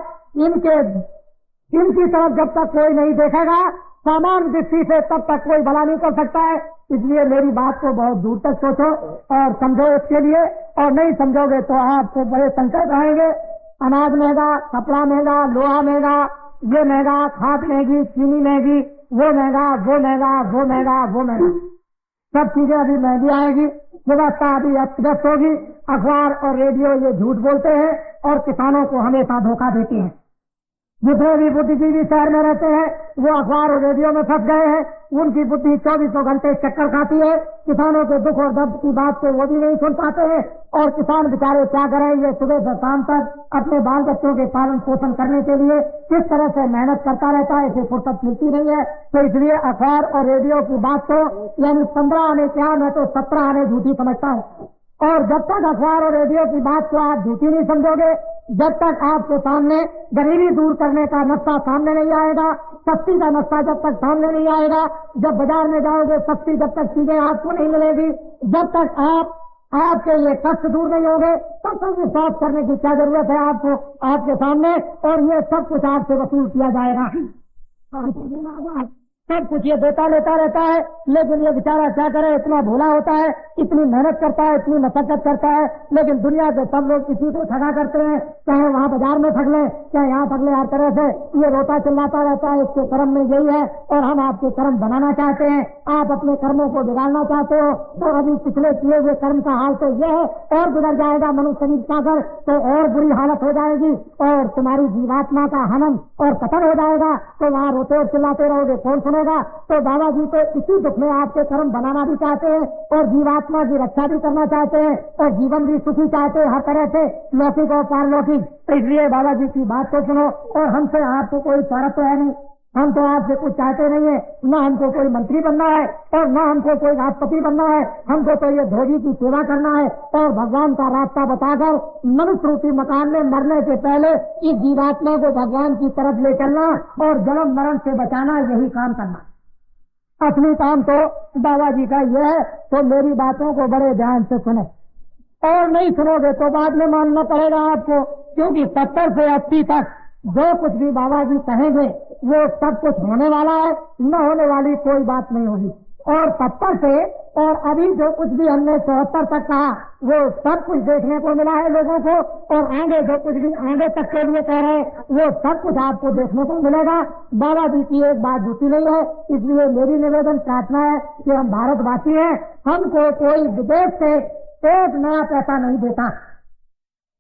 इनकी तरफ जब तक कोई नहीं देखेगा सामान्य दृष्टि से, तब तक कोई भला नहीं कर सकता है। इसलिए मेरी बात को बहुत दूर तक सोचो और समझो इसके लिए, और नहीं समझोगे तो आपको बड़े संकट आएंगे। अनाज महंगा, कपड़ा महंगा, लोहा महंगा, ये महंगा, खाद महंगी, चीनी महंगी, वो महंगा, वो महंगा, वो महंगा, वो महंगा, सब चीजें अभी महंगी आएगी। व्यवस्था अभी अस्त होगी। अखबार और रेडियो ये झूठ बोलते हैं और किसानों को हमेशा धोखा देते हैं। जितने भी बुद्धिजीवी शहर में रहते हैं वो अखबार और रेडियो में फंस गए हैं। उनकी बुद्धि 24 घंटे चक्कर खाती है। किसानों के दुख और दर्द की बात को वो भी नहीं सुन पाते हैं और किसान बेचारे क्या करें, ये सुबह से शाम तक अपने बाल बच्चों के पालन पोषण करने के लिए किस तरह से मेहनत करता रहता है, इसे फुर्सत मिलती नहीं है। तो इसलिए अखबार और रेडियो की बात को यानी 15 आने क्या, मैं तो 17 आने झूठी समझता हूँ। और जब तक अखबार और रेडियो की बात को आप झूठी नहीं समझोगे, जब तक आपके सामने गरीबी दूर करने का नक्शा सामने नहीं आएगा, सस्ती का नक्शा जब तक सामने नहीं आएगा, जब बाजार में जाओगे सस्ती जब तक चीजें आपको नहीं मिलेगी, जब तक आपके ये कष्ट दूर नहीं होंगे, तब तक विश्वास करने की क्या जरूरत है आपको आपके सामने। और ये सब कुछ आपसे वसूल किया जाएगा। सब कुछ ये देता लेता रहता है, लेकिन ये बेचारा क्या करे, इतना भोला होता है, इतनी मेहनत करता है, इतनी मशक्कत करता है, लेकिन दुनिया के सब लोग इसी को ठगा करते हैं। चाहे वहाँ बाजार में ठग ले, चाहे यहाँ ठग ले, हर तरह से ये रोता चिल्लाता रहता है, इसके कर्म में यही है और हम आपके कर्म बनाना चाहते हैं। आप अपने कर्मों को बिगाड़ना चाहते हो तो अभी पिछले किए हुए कर्म का हाल तो ये है, और बिगड़ जाएगा मनुष्य शरीर का घर तो और बुरी हालत हो जाएगी और तुम्हारी जीवात्मा का हनन और पतन हो जाएगा। तो वहाँ रोते और चिल्लाते रहोगे, कौन सुनेगा। तो बाबा जी तो इसी दुख में आपके कर्म बनाना भी चाहते हैं और जीवात्मा की रक्षा भी करना चाहते हैं और जीवन भी सुखी चाहते हैं, हर तरह से लौकिक और पारलौकिक। तो इसलिए बाबा जी की बात को सुनो और हमसे आपको कोई स्वार्थ तो है नहीं, हम तो आपसे कुछ चाहते नहीं है, न हमको कोई मंत्री बनना है और न हमको कोई राष्ट्रपति बनना है। हमको तो ये धोबी की सेवा करना है और भगवान का रास्ता बताकर मनुष्य रूपी मकान में मरने से पहले इस जीवात्मा को भगवान की तरफ ले चलना और जन्म मरण से बचाना, यही काम करना। असली काम तो बाबा जी का यह है। तो मेरी बातों को बड़े ध्यान से सुने और नहीं सुनोगे तो बाद में मानना पड़ेगा आपको, क्योंकि 70 से 80 तक जो कुछ भी बाबा जी कहेंगे वो सब कुछ होने वाला है, न होने वाली कोई बात नहीं होगी। और 70 से और अभी जो कुछ भी हमने 74 तक कहा वो सब कुछ देखने को मिला है लोगों को, और आगे जो कुछ भी आगे तक के लिए कह रहे हैं वो सब कुछ आपको देखने को मिलेगा। बाबा जी की एक बात झूठी नहीं है, इसलिए मेरी निवेदन प्रार्थना है कि हम भारतवासी हैं, हमको कोई विदेश से एक नया पैसा नहीं देता।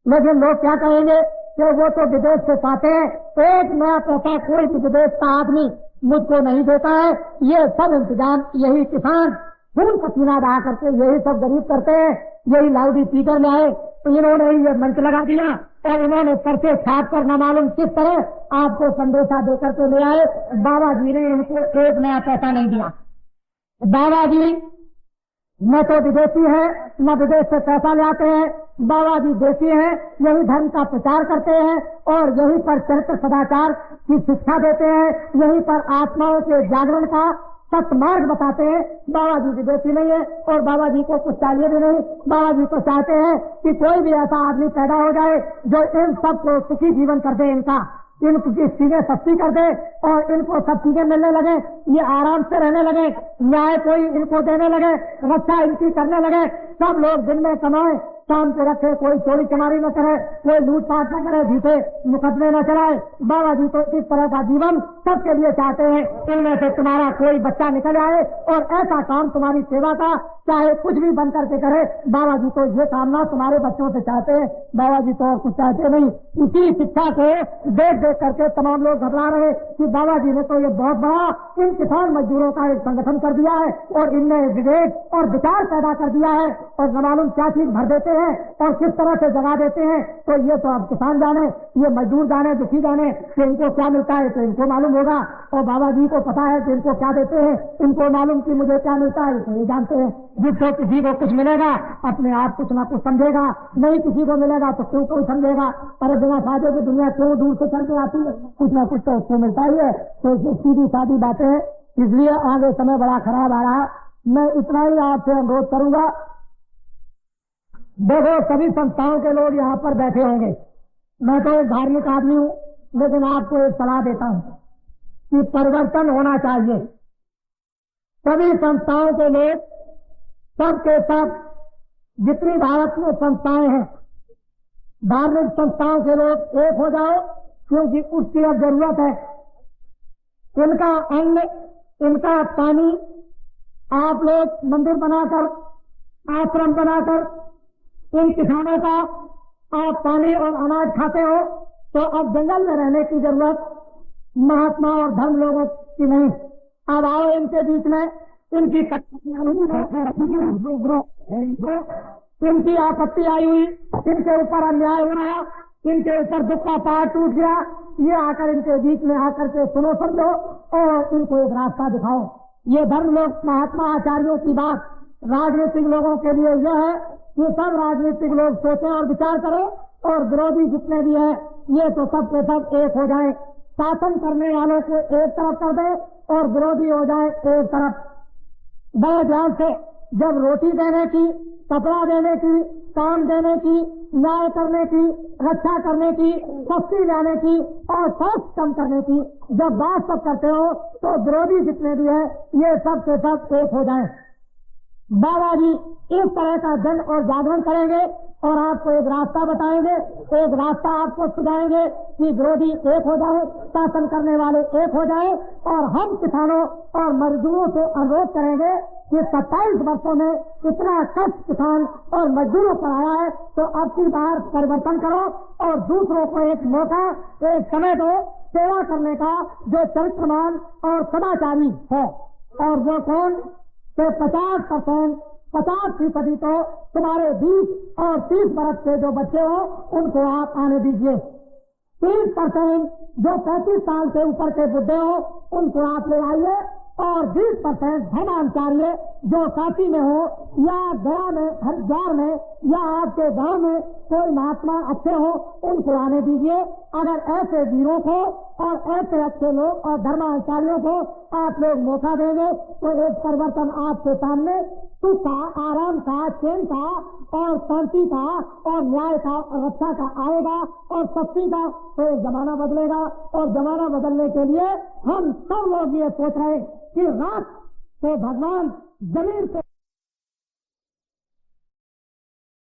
लेकिन लोग क्या कहेंगे कि वो तो विदेश से पाते हैं, एक नया पैसा कोई भी विदेश का आदमी मुझको नहीं देता है। ये सब इंतजाम यही किसान खून पसीना बहा करके यही सब गरीब करते हैं। यही लाउडी स्पीकर ले आए तो इन्होंने ये मंच लगा दिया और इन्होंने पर्चे छाप कर न मालूम किस तरह आपको संदेशा देकर के ले आए। बाबा जी ने इनको एक नया पैसा नहीं दिया। बाबा जी न तो विदेशी है न विदेश से पैसा ले आते हैं। बाबा जी देशी हैं, यही धर्म का प्रचार करते हैं और यही पर चरित्र सदाचार की शिक्षा देते हैं, यही पर आत्माओं के जागरण का सत्मार्ग बताते हैं। बाबा जी विदेशी नहीं है और बाबा जी को कुछ चाहिए भी नहीं। बाबा जी तो चाहते हैं कि कोई भी ऐसा आदमी पैदा हो जाए जो इन सबको सुखी जीवन कर दे, इनकी चीजें सस्ती कर दे और इनको सब चीजें मिलने लगे, ये आराम से रहने लगे, न्याय कोई इनको देने लगे, रक्षा इनकी करने लगे, सब लोग दिन में कमाए शाम को रखे, कोई चोरी चमारी न करे, कोई लूटपाट न करे, झूठे मुकदमे न चलाए। बाबा जी तो इस तरह का जीवन सबके लिए चाहते हैं। इनमें से तुम्हारा कोई बच्चा निकल आए और ऐसा काम तुम्हारी सेवा का चाहे कुछ भी बन करके करे, बाबा जी तो ये कामना तुम्हारे बच्चों से चाहते हैं। बाबा जी तो और कुछ चाहते नहीं। इसी शिक्षा को देख देख करके तमाम लोग घबरा रहे कि बाबा जी ने तो ये बहुत बड़ा इन किसान मजदूरों का एक संगठन कर दिया है और इनने विवेक और विचार पैदा कर दिया है और न मालूम क्या चीज भर देते हैं और किस तरह से जगा देते हैं। तो ये तो अब किसान जाने, ये मजदूर जाने, दुखी जाने कि इनको क्या मिलता है तो इनको मालूम होगा और बाबा जी को पता है कि इनको क्या देते हैं, इनको मालूम कि मुझे क्या मिलता है तो ये जानते हैं। जिसको किसी को कुछ मिलेगा अपने आप कुछ ना कुछ समझेगा, नहीं किसी को मिलेगा तो क्यों कोई समझेगा। पर बिना फायदे की दुनिया क्यों दूर से चल के आती है, कुछ ना कुछ तो उसको मिलता ही है। तो सीधी सादी बातें हैं, इसलिए आगे समय बड़ा खराब आ रहा। मैं इतना ही आपसे अनुरोध करूंगा, देखो सभी संस्थाओं के लोग यहाँ पर बैठे होंगे, मैं तो एक धार्मिक आदमी हूँ, लेकिन आपको एक सलाह देता हूँ कि परिवर्तन होना चाहिए। सभी संस्थाओं के लोग सबके सब जितनी भारत में संस्थाएं हैं, धार्मिक संस्थाओं के लोग एक हो जाओ, क्योंकि उसकी अब जरूरत है। इनका अन्न, इनका पानी, आप लोग मंदिर बनाकर, आश्रम बनाकर इन किसानों का आप पानी और अनाज खाते हो, तो अब जंगल में रहने की जरूरत महात्मा और धर्म लोगों की नहीं। अब आओ इनके बीच में, इनकी इनकी आपत्ति आई हुई, इनके ऊपर अन्याय हो रहा, इनके ऊपर दुख का पहाड़ टूट गया, ये आकर इनके बीच में आकर के सुनो समझो और इनको एक रास्ता दिखाओ। ये धर्म लोग महात्मा आचार्यों की बात राजनीतिक लोगों के लिए यह है कि सब राजनीतिक लोग सोचें और विचार करें और विरोधी जितने भी हैं ये तो सब के सब एक हो जाए, शासन करने वालों को एक तरफ कर दे और विरोधी हो जाए एक तरफ। बड़े ध्यान से, जब रोटी देने की, कपड़ा देने की, काम देने की, न्याय करने की, रक्षा करने की, सस्ती लाने की और शौच कम करने की जब बात सब करते हो तो विरोधी जितने भी हैं ये सब के सब एक हो जाएं। बाबा जी इस तरह का जन और जागरण करेंगे और आपको एक रास्ता बताएंगे, एक रास्ता आपको सुझाएंगे कि विरोधी एक हो जाए, शासन करने वाले एक हो जाए। और हम किसानों और मजदूरों से अनुरोध करेंगे कि 27 वर्षों में इतना कष्ट किसान और मजदूरों पर आया है, तो अब की बार परिवर्तन करो और दूसरों को एक मौका, एक समय दो सेवा करने का जो चरित्रमान और सदाचारी है। और वो कौन कि 50% तो तुम्हारे 20 और 30 बरस के जो बच्चे हो उनको आप आने दीजिए। 30% जो 35 साल से ऊपर के बुढ़े हो उनको आप ले आइए और 20% धर्माचार्य जो काशी में हो या गया में, हरिद्वार में या आपके गांव में कोई महात्मा अच्छे हो उनको आने दीजिए। अगर ऐसे वीरों को और ऐसे अच्छे लोग और धर्माचार्यों को आप लोग मौका देंगे तो एक परिवर्तन आपके सामने सुख का, आराम का, चैन का और शांति का और न्याय का और रक्षा का आएगा और शक्ति का। तो जमाना बदलेगा और जमाना बदलने के लिए हम सब लोग ये सोच रहे कि रात को भगवान जमीन पे